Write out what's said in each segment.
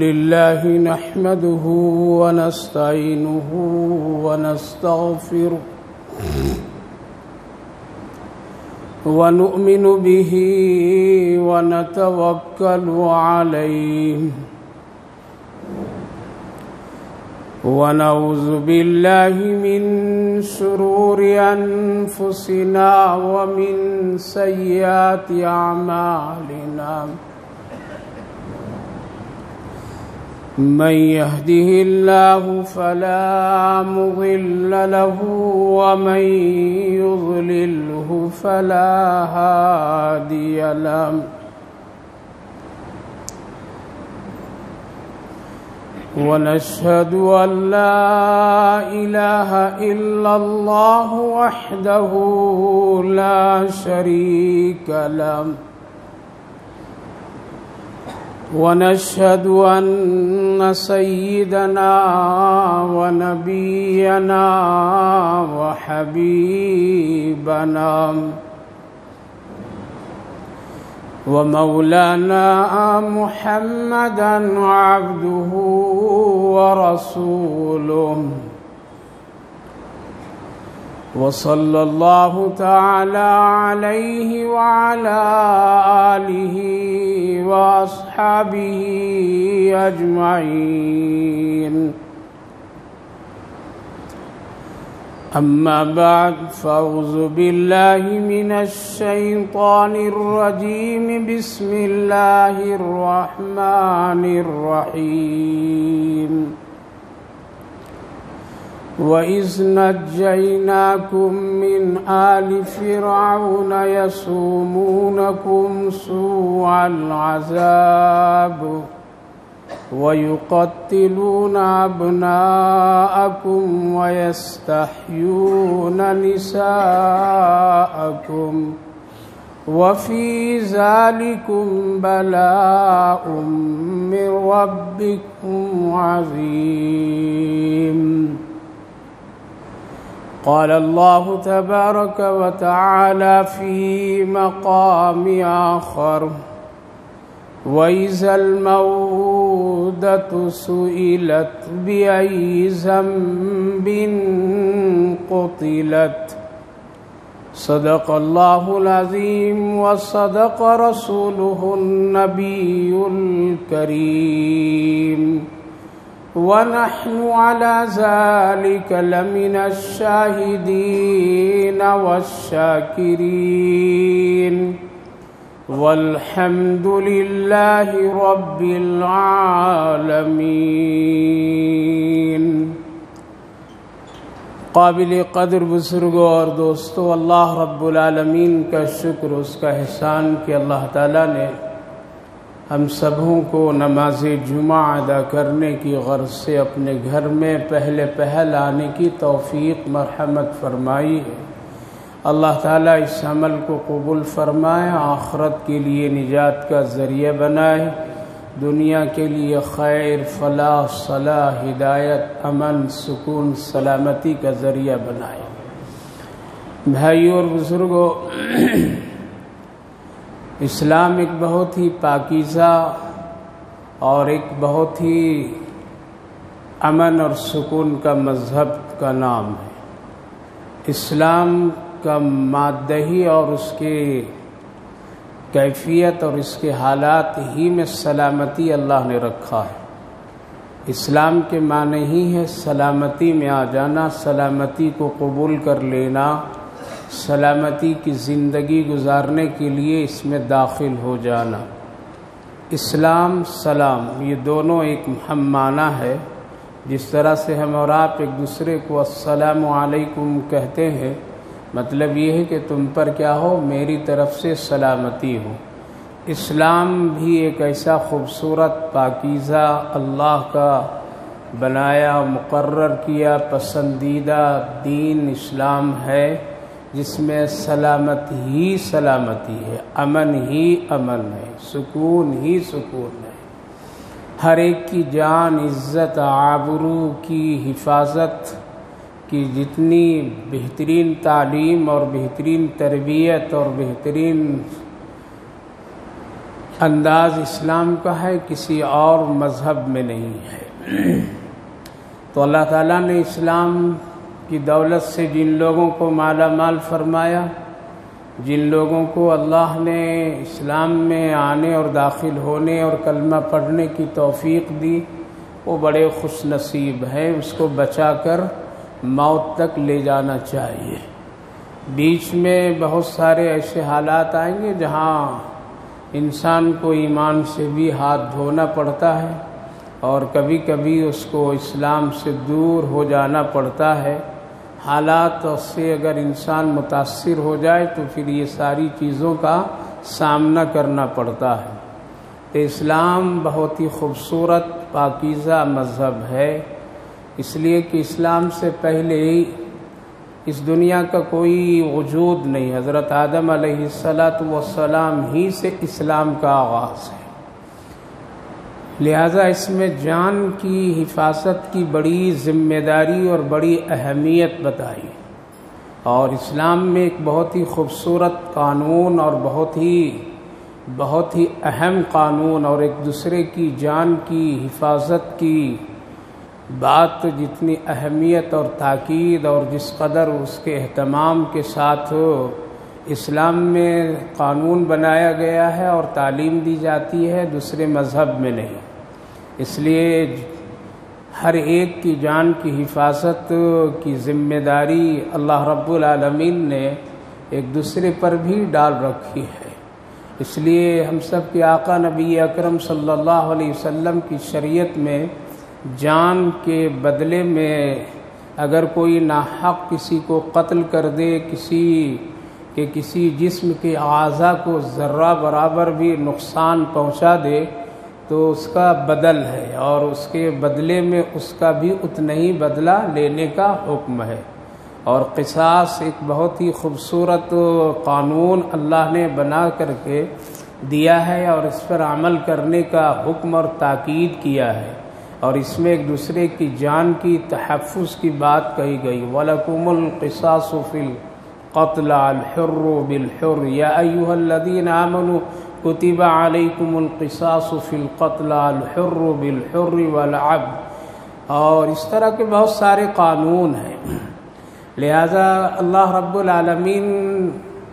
لله نحمده ونستعينه ونستغفره ونؤمن به ونتوكل عليه ونعوذ بالله من شرور أنفسنا ومن سيئات أعمالنا من يهده الله فلا مضل له ومن يضلله فلا هادي له ونشهد أن لا إله إلا الله وحده لا شريك له ونشهد أن سيدنا ونبينا وحبيبنا ومولانا محمدا عبده ورسوله وصلى الله تعالى عليه وعلى آله وأصحابه أجمعين أما بعد فأعوذ بالله من الشيطان الرجيم بسم الله الرحمن الرحيم وَإِذْ نَجَّيْنَاكُمْ مِنْ آلِ فِرْعَوْنَ يَسُومُونَكُمْ سُوءَ الْعَذَابِ وَيُقَتِّلُونَ أَبْنَاءَكُمْ وَيَسْتَحْيُونَ نِسَاءَكُمْ وَفِي ذَلِكُمْ بَلَاءٌ مِّن رَّبِّكُمْ عَظِيمٌ قال الله تبارك وتعالى في مقام آخر وَإِذَا الْمَوْءُودَةُ سُئِلَتْ بِأَيِّ ذَنبٍ قُتِلَتْ صدق الله العظيم وصدق رسوله النبي الكريم ونحن على ذلك لمن الشاهدين والشاكرين والحمد لله رب العالمين قابل قدر بزرگوں اور دوستو، اللہ رب العالمین کا شکر، اس کا احسان کہ اللہ تعالیٰ نے ہم سبوں کو نماز جمعہ ادا کرنے کی غرض سے اپنے گھر میں پہلے پہل آنے کی توفیق مرحمت فرمائی ہے۔ اللہ تعالیٰ اس عمل کو قبول فرمائے، آخرت کے لیے نجات کا ذریعہ بنائے، دنیا کے لیے خیر، فلاح، صلاح، ہدایت، امن، سکون، سلامتی کا ذریعہ بنائے۔ بھائیوں اور بزرگوں، اسلام ایک بہت ہی پاکیزہ اور ایک بہت ہی امن اور سکون کا مذہب کا نام ہے۔ اسلام کا مادہ ہی اور اس کے کیفیت اور اس کے حالات ہی میں سلامتی اللہ نے رکھا ہے۔ اسلام کے معنی ہی ہے سلامتی میں آ جانا، سلامتی کو قبول کر لینا، سلامتی کی زندگی گزارنے کے لیے اس میں داخل ہو جانا۔ اسلام، سلام، یہ دونوں ایک معنی ہے۔ جس طرح سے ہم اور آپ ایک دوسرے کو السلام علیکم کہتے ہیں، مطلب یہ ہے کہ تم پر کیا ہو، میری طرف سے سلامتی ہو۔ اسلام بھی ایک ایسا خوبصورت، پاکیزہ، اللہ کا بنایا، مقرر کیا، پسندیدہ دین اسلام ہے، جس میں سلامت ہی سلامتی ہے، امن ہی امن ہے، سکون ہی سکون ہے۔ ہر ایک کی جان، عزت، آبرو کی حفاظت کی جتنی بہترین تعلیم اور بہترین تربیت اور بہترین انداز اسلام کا ہے، کسی اور مذہب میں نہیں ہے۔ تو اللہ تعالیٰ نے اسلام کی دولت سے جن لوگوں کو مالا مال فرمایا، جن لوگوں کو اللہ نے اسلام میں آنے اور داخل ہونے اور کلمہ پڑھنے کی توفیق دی، وہ بڑے خوش نصیب ہیں، اس کو بچا کر موت تک لے جانا چاہیے۔ بیچ میں بہت سارے ایسے حالات آئیں گے جہاں انسان کو ایمان سے بھی ہاتھ دھونا پڑتا ہے، اور کبھی کبھی اس کو اسلام سے دور ہو جانا پڑتا ہے۔ حالات سے اگر انسان متاثر ہو جائے تو پھر یہ ساری چیزوں کا سامنا کرنا پڑتا ہے۔ تو اسلام بہت ہی خوبصورت پاکیزہ مذہب ہے، اس لیے کہ اسلام سے پہلے ہی اس دنیا کا کوئی وجود نہیں، حضرت آدم علیہ السلام ہی سے اسلام کا آغاز ہے۔ لہذا اس میں جان کی حفاظت کی بڑی ذمہ داری اور بڑی اہمیت بتائی، اور اسلام میں ایک بہت ہی خوبصورت قانون اور بہت ہی اہم قانون، اور ایک دوسرے کی جان کی حفاظت کی بات جتنی اہمیت اور تاکید اور جس قدر اس کے اہتمام کے ساتھ اسلام میں قانون بنایا گیا ہے اور تعلیم دی جاتی ہے، دوسرے مذہب میں نہیں۔ اس لیے ہر ایک کی جان کی حفاظت کی ذمہ داری اللہ رب العالمین نے ایک دوسرے پر بھی ڈال رکھی ہے۔ اس لیے ہم سب کے آقا نبی اکرم صلی اللہ علیہ وسلم کی شریعت میں جان کے بدلے میں اگر کوئی ناحق کسی کو قتل کر دے، کسی جسم کے اعضاء کو ذرہ برابر بھی نقصان پہنچا دے تو اس کا بدل ہے، اور اس کے بدلے میں اس کا بھی اتنا ہی بدلہ لینے کا حکم ہے۔ اور قصاص ایک بہت ہی خوبصورت قانون اللہ نے بنا کر کے دیا ہے، اور اس پر عمل کرنے کا حکم اور تاکید کیا ہے، اور اس میں ایک دوسرے کی جان کی تحفظ کی بات کہی گئی۔ وَلَكُمُ الْقِصَاصُ فِي الْقَتْلِ الْحُرُّ بِالْحُرِّ يَا أَيُّهَا الَّذِينَ آمَنُوا كُتِبَ عَلَيْكُمُ الْقِصَاصُ فِي الْقَتْلِ الْحُرُّ بِالْحُرِّ وَالْعَبْدِ، اور اس طرح کے بہت سارے قانون ہیں۔ لہذا اللہ رب العالمین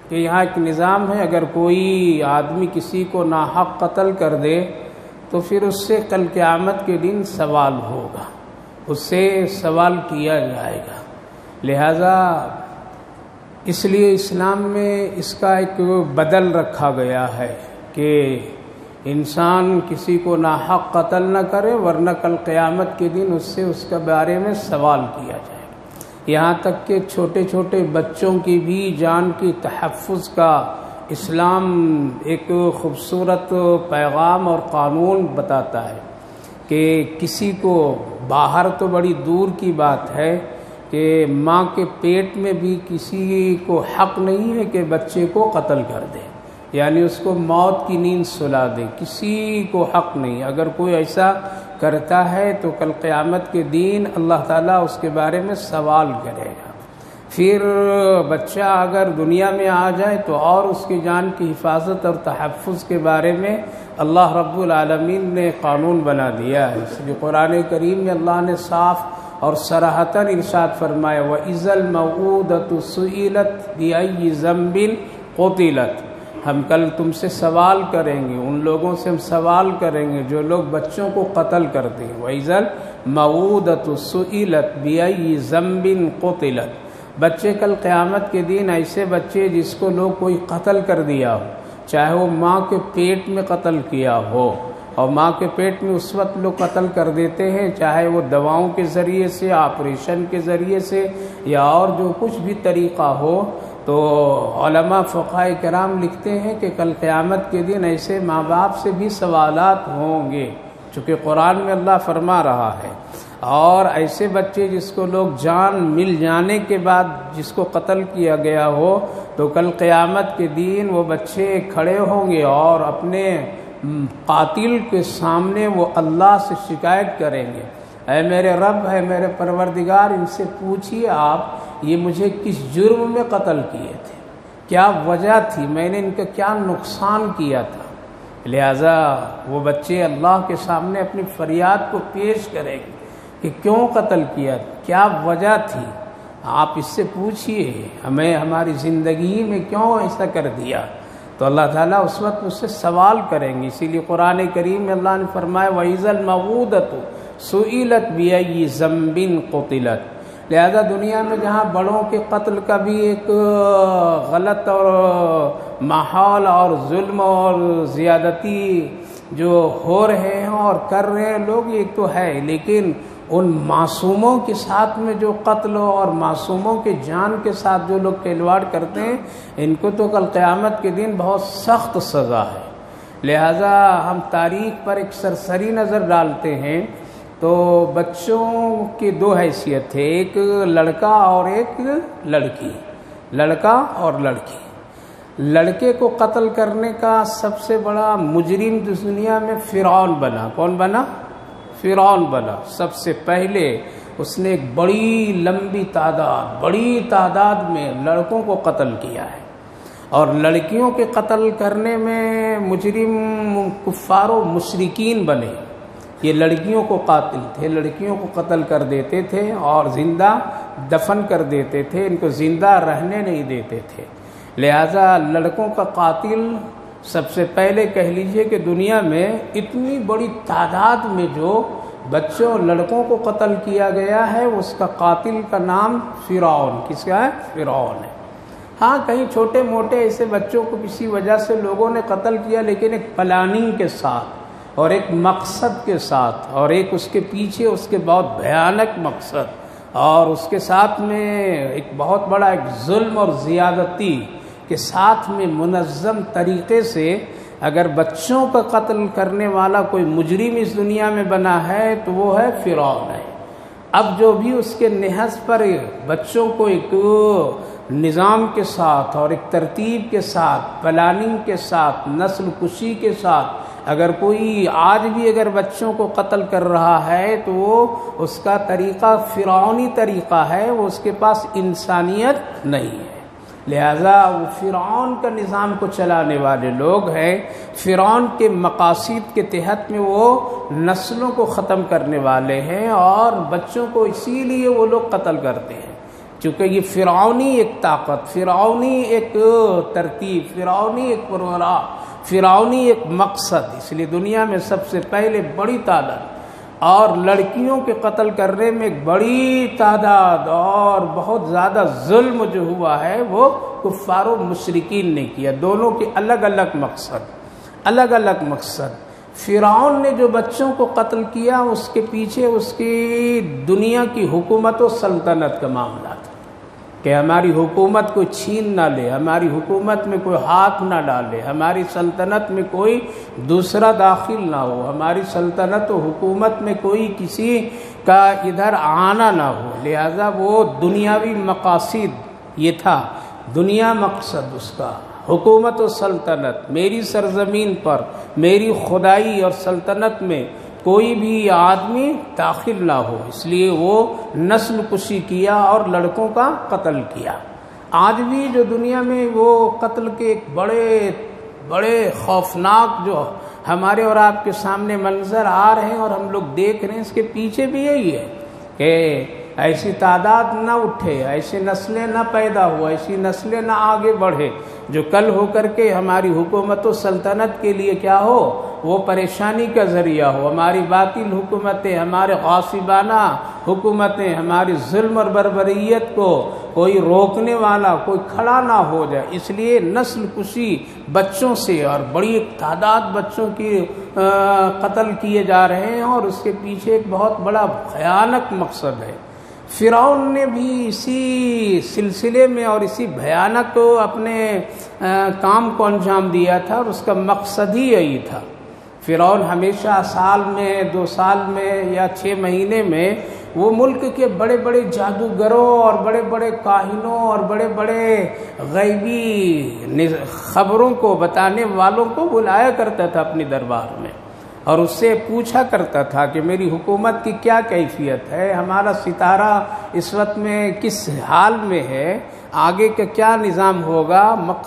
کے یہاں ایک نظام ہے، اگر کوئی آدمی کسی کو ناحق قتل کر دے تو پھر اس سے کل قیامت کے دن سوال ہوگا، اس سے سوال کیا جائے گا۔ لہذا اس لیے اسلام میں اس کا ایک بدل رکھا گیا ہے کہ انسان کسی کو ناحق قتل نہ کرے، ورنہ کل قیامت کے دن اس سے اس کے بارے میں سوال کیا جائے گا۔ یہاں تک کہ چھوٹے چھوٹے بچوں کی بھی جان کی تحفظ کا اسلام ایک خوبصورت پیغام اور قانون بتاتا ہے کہ کسی کو باہر تو بڑی دور کی بات ہے کہ ماں کے پیٹ میں بھی کسی کو حق نہیں ہے کہ بچے کو قتل کر دے، یعنی اس کو موت کی نیند سلا دے، کسی کو حق نہیں۔ اگر کوئی ایسا کرتا ہے تو کل قیامت کے دن اللہ تعالیٰ اس کے بارے میں سوال کرے گا۔ پھر بچہ اگر دنیا میں آ جائے تو اور اس کی جان کی حفاظت اور تحفظ کے بارے میں اللہ رب العالمین نے قانون بنا دیا ہے۔ اس لیے قرآن کریم میں اللہ نے صاف اور صراحتاً ارشاد فرمایا وَإِذَا الْمَوْءُودَةُ سُئِلَتْ بِأَيِّ ذَنبٍ قُتِلَتْ، ہم کل تم سے سوال کریں گے، ان لوگوں سے ہم سوال کریں گے جو لوگ بچوں کو قتل کرتے ہیں۔ وَإِذَا الْمَوْءُودَةُ سُئِلَتْ بِأَيِّ ذَنبٍ قُتِلَتْ، بچے کل قیامت کے دن ایسے بچے جس کو لوگ کوئی قتل کر دیا ہو، چاہے وہ ماں کے پیٹ میں قتل کیا ہو، اور ماں کے پیٹ میں اس وقت لوگ قتل کر دیتے ہیں، چاہے وہ دواؤں کے ذریعے سے، آپریشن کے ذریعے سے، یا اور جو کچھ بھی طریقہ ہو، تو علماء فقہاء کرام لکھتے ہیں کہ کل قیامت کے دن ایسے ماں باپ سے بھی سوالات ہوں گے، چونکہ قرآن میں اللہ فرما رہا ہے۔ اور ایسے بچے جس کو لوگ جان مل جانے کے بعد جس کو قتل کیا گیا ہو، تو کل قیامت کے دن وہ بچے کھڑے ہوں گے اور اپنے قاتل کے سامنے وہ اللہ سے شکایت کریں گے، اے میرے رب، ہے میرے پروردگار، ان سے پوچھیے آپ یہ مجھے کس جرم میں قتل کیے تھے، کیا وجہ تھی، میں نے ان کا کیا نقصان کیا تھا۔ لہذا وہ بچے اللہ کے سامنے اپنی فریاد کو پیش کریں گے کہ کیوں قتل کیا، کیا وجہ تھی، آپ اس سے پوچھئے ہمیں ہماری زندگی میں کیوں ایسا کر دیا، تو اللہ تعالیٰ اس وقت اس سے سوال کریں گے۔ اسی لیے قرآن کریم میں اللہ نے فرمایا وَإِذَا الْمَوْءُودَةُ سُئِلَتْ بِأَيِّ ذَنبٍ قُتِلَتْ۔ لہذا دنیا میں جہاں بڑوں کے قتل کا بھی ایک غلط اور ماحول اور ظلم اور زیادتی جو ہو رہے ہیں اور کر رہے ہیں لوگ، یہ تو ہے، لیکن ان معصوموں کے ساتھ میں جو قتل اور معصوموں کے جان کے ساتھ جو لوگ کھلواڑ کرتے ہیں، ان کو تو کل قیامت کے دن بہت سخت سزا ہے۔ لہذا ہم تاریخ پر ایک سرسری نظر ڈالتے ہیں تو بچوں کی دو حیثیت ہے، ایک لڑکا اور ایک لڑکی، لڑکا اور لڑکی۔ لڑکے کو قتل کرنے کا سب سے بڑا مجرم دنیا میں فرعون بنا۔ کون بنا؟ فرعون بنا۔ سب سے پہلے اس نے ایک بڑی لمبی بڑی تعداد میں لڑکوں کو قتل کیا ہے، اور لڑکیوں کے قتل کرنے میں مجرم کفار و مشرکین بنے۔ یہ لڑکیوں کو قاتل تھے، لڑکیوں کو قتل کر دیتے تھے اور زندہ دفن کر دیتے تھے، ان کو زندہ رہنے نہیں دیتے تھے۔ لہذا لڑکوں کا قاتل سب سے پہلے کہہ لیجئے کہ دنیا میں اتنی بڑی تعداد میں جو بچوں لڑکوں کو قتل کیا گیا ہے، اس کا قاتل کا نام فرعون، کس کا ہے؟ فرعون ہے۔ ہاں کہیں چھوٹے موٹے ایسے بچوں کو کسی وجہ سے لوگوں نے قتل کیا، لیکن ایک پلاننگ کے ساتھ اور ایک مقصد کے ساتھ، اور ایک اس کے پیچھے اس کے بہت بھیانک مقصد، اور اس کے ساتھ میں ایک بہت بڑا ایک ظلم اور زیادتی کے ساتھ میں منظم طریقے سے اگر بچوں کا قتل کرنے والا کوئی مجرم اس دنیا میں بنا ہے تو وہ ہے فرعون ہے۔ اب جو بھی اس کے نہج پر بچوں کو ایک نظام کے ساتھ اور ایک ترتیب کے ساتھ، پلاننگ کے ساتھ، نسل کشی کے ساتھ اگر کوئی آج بھی اگر بچوں کو قتل کر رہا ہے تو وہ اس کا طریقہ فرعونی طریقہ ہے، وہ اس کے پاس انسانیت نہیں ہے۔ لہذا وہ فرعون کا نظام کو چلانے والے لوگ ہیں، فرعون کے مقاصد کے تحت میں وہ نسلوں کو ختم کرنے والے ہیں، اور بچوں کو اسی لیے وہ لوگ قتل کرتے ہیں چونکہ یہ فرعونی ایک طاقت، فرعونی ایک ترتیب، فرعونی ایک پروگرام، فرعونی ایک مقصد۔ اس لیے دنیا میں سب سے پہلے بڑی تعداد اور لڑکیوں کے قتل کرنے میں ایک بڑی تعداد اور بہت زیادہ ظلم جو ہوا ہے وہ کفار و مشرکین نے کیا۔ دونوں کے الگ الگ مقصد، الگ الگ مقصد۔ فرعون نے جو بچوں کو قتل کیا اس کے پیچھے اس کی دنیا کی حکومت و سلطنت کا معاملہ تھا کہ ہماری حکومت کوئی چھین نہ لے، ہماری حکومت میں کوئی ہاتھ نہ ڈالے، ہماری سلطنت میں کوئی دوسرا داخل نہ ہو، ہماری سلطنت و حکومت میں کوئی کسی کا ادھر آنا نہ ہو۔ لہذا وہ دنیاوی مقاصد یہ تھا، دنیا مقصد اس کا، حکومت و سلطنت، میری سرزمین پر میری خدائی اور سلطنت میں کوئی بھی آدمی داخل نہ ہو، اس لیے وہ نسل کشی کیا اور لڑکوں کا قتل کیا۔ آج بھی جو دنیا میں وہ قتل کے ایک بڑے بڑے خوفناک جو ہمارے اور آپ کے سامنے منظر آ رہے ہیں اور ہم لوگ دیکھ رہے ہیں، اس کے پیچھے بھی یہی ہے کہ ایسی تعداد نہ اٹھے، ایسی نسلیں نہ پیدا ہو، ایسی نسلیں نہ آگے بڑھے جو کل ہو کر کے ہماری حکومت و سلطنت کے لیے کیا ہو، وہ پریشانی کا ذریعہ ہو۔ ہماری باطل حکومتیں، ہمارے غاصبانہ حکومتیں، ہماری ظلم اور بربریت کو کوئی روکنے والا کوئی کھڑا نہ ہو جائے، اس لیے نسل کشی بچوں سے اور بڑی تعداد بچوں کی قتل کیے جا رہے ہیں، اور اس کے پیچھے ایک بہت بڑا بھیانک مقصد ہے۔ فرعون نے بھی اسی سلسلے میں اور اسی بھیانک اپنے کام کو انجام دیا تھا، اور اس کا مقصد ہی یہی تھا۔ فرعون ہمیشہ سال میں 2 سال میں یا 6 مہینے میں وہ ملک کے بڑے بڑے جادوگروں اور بڑے بڑے کاہنوں اور بڑے بڑے غیبی خبروں کو بتانے والوں کو بلایا کرتا تھا اپنی دربار میں، اور اس سے پوچھا کرتا تھا کہ میری حکومت کی کیا کیفیت ہے، ہمارا ستارہ اس وقت میں کس حال میں ہے، آگے کا کیا نظام ہوگا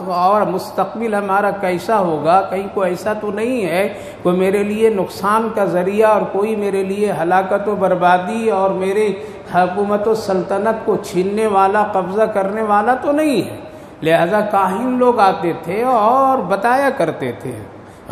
اور مستقبل ہمارا کیسا ہوگا، کہیں کوئی ایسا تو نہیں ہے کوئی میرے لیے نقصان کا ذریعہ اور کوئی میرے لیے ہلاکت و بربادی اور میرے حکومت و سلطنت کو چھیننے والا، قبضہ کرنے والا تو نہیں ہے۔ لہذا کاہن لوگ آتے تھے اور بتایا کرتے تھے،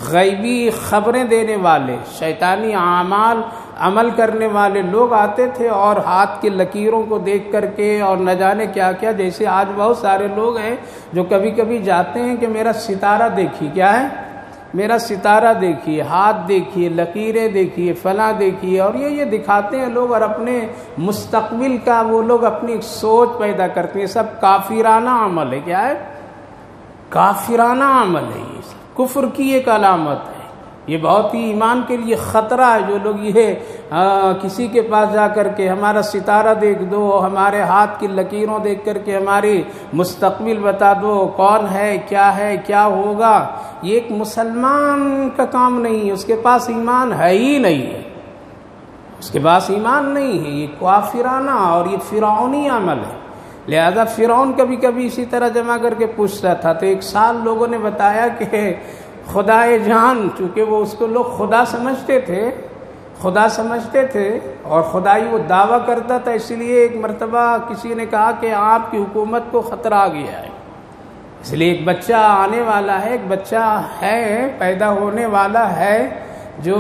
غیبی خبریں دینے والے، شیطانی اعمال عمل کرنے والے لوگ آتے تھے اور ہاتھ کی لکیروں کو دیکھ کر کے اور نہ جانے کیا کیا، جیسے آج بہت سارے لوگ ہیں جو کبھی کبھی جاتے ہیں کہ میرا ستارہ دیکھیے، کیا ہے میرا ستارہ دیکھیے، ہاتھ دیکھیے، لکیریں دیکھیے، فلاں دیکھیے، اور یہ دکھاتے ہیں لوگ، اور اپنے مستقبل کا وہ لوگ اپنی سوچ پیدا کرتے ہیں۔ سب کافرانہ عمل ہے، کیا ہے کافرانہ عمل ہے، یہ کفر کی ایک علامت ہے، یہ بہت ہی ایمان کے لیے خطرہ ہے۔ جو لوگ یہ کسی کے پاس جا کر کے ہمارا ستارہ دیکھ دو، ہمارے ہاتھ کی لکیروں دیکھ کر کے ہماری مستقبل بتا دو، کون ہے کیا ہوگا، یہ ایک مسلمان کا کام نہیں ہے، اس کے پاس ایمان ہے ہی نہیں ہے، اس کے پاس ایمان نہیں ہے، یہ کافرانہ اور یہ فرعونی عمل ہے۔ لہذا فرعون کبھی کبھی اسی طرح جمع کر کے پوچھتا تھا، تو ایک سال لوگوں نے بتایا کہ خدائے جان، چونکہ وہ اس کو لوگ خدا سمجھتے تھے اور خدائی وہ دعویٰ کرتا تھا، اس لیے ایک مرتبہ کسی نے کہا کہ آپ کی حکومت کو خطرہ آ گیا ہے، اس لیے ایک بچہ آنے والا ہے، ایک بچہ ہے پیدا ہونے والا ہے جو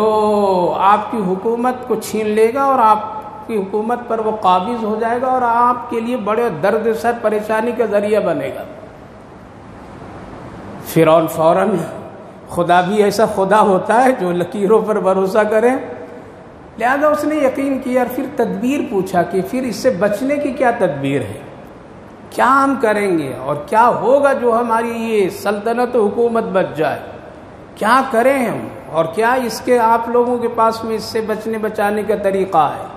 آپ کی حکومت کو چھین لے گا اور آپ کی حکومت پر وہ قابض ہو جائے گا اور آپ کے لیے بڑے درد سر پریشانی کا ذریعہ بنے گا۔ فرعون فوراً، خدا بھی ایسا خدا ہوتا ہے جو لکیروں پر بھروسہ کرے، لہذا اس نے یقین کیا اور پھر تدبیر پوچھا کہ پھر اس سے بچنے کی کیا تدبیر ہے، کیا ہم کریں گے اور کیا ہوگا جو ہماری یہ سلطنت و حکومت بچ جائے، کیا کریں ہم، اور کیا اس کے آپ لوگوں کے پاس میں اس سے بچانے کا طریقہ ہے۔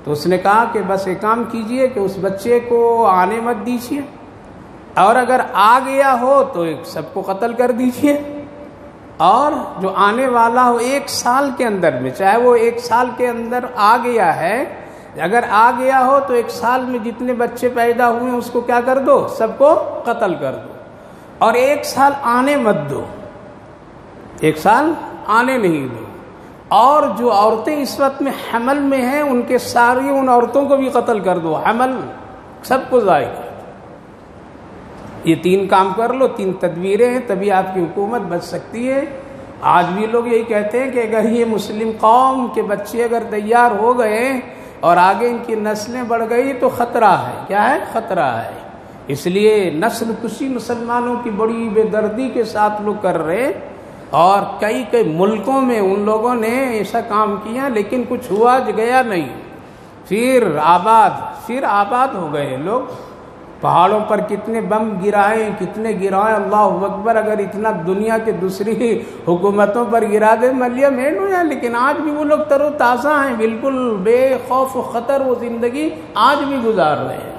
تو اس نے کہا کہ بس ایک کام کیجئے کہ اس بچے کو آنے مت دیجیے، اور اگر آ گیا ہو تو سب کو قتل کر دیجیے، اور جو آنے والا ہو 1 سال کے اندر میں، چاہے وہ 1 سال کے اندر آ گیا ہے، اگر آ گیا ہو تو 1 سال میں جتنے بچے پیدا ہوئے اس کو کیا کر دو، سب کو قتل کر دو، اور 1 سال آنے مت دو، 1 سال آنے نہیں دو، اور جو عورتیں اس وقت میں حمل میں ہیں ان کے ساری ان عورتوں کو بھی قتل کر دو، حمل سب کو ضائع کر دو۔ یہ 3 کام کر لو، 3 تدبیریں ہیں، تبھی آپ کی حکومت بچ سکتی ہے۔ آج بھی لوگ یہی کہتے ہیں کہ اگر یہ مسلم قوم کے بچے اگر تیار ہو گئے اور آگے ان کی نسلیں بڑھ گئی تو خطرہ ہے، کیا ہے خطرہ ہے۔ اس لیے نسل کشی مسلمانوں کی بڑی بے دردی کے ساتھ لوگ کر رہے، اور کئی ملکوں میں ان لوگوں نے ایسا کام کیا لیکن کچھ ہوا گیا نہیں، پھر آباد ہو گئے لوگ۔ پہاڑوں پر کتنے بم گرائے، اللہ اکبر، اگر اتنا دنیا کے دوسری حکومتوں پر گرا دے ملیہ مین ہو جائے، لیکن آج بھی وہ لوگ تر و تازہ ہیں، بالکل بے خوف و خطر وہ زندگی آج بھی گزار رہے ہیں۔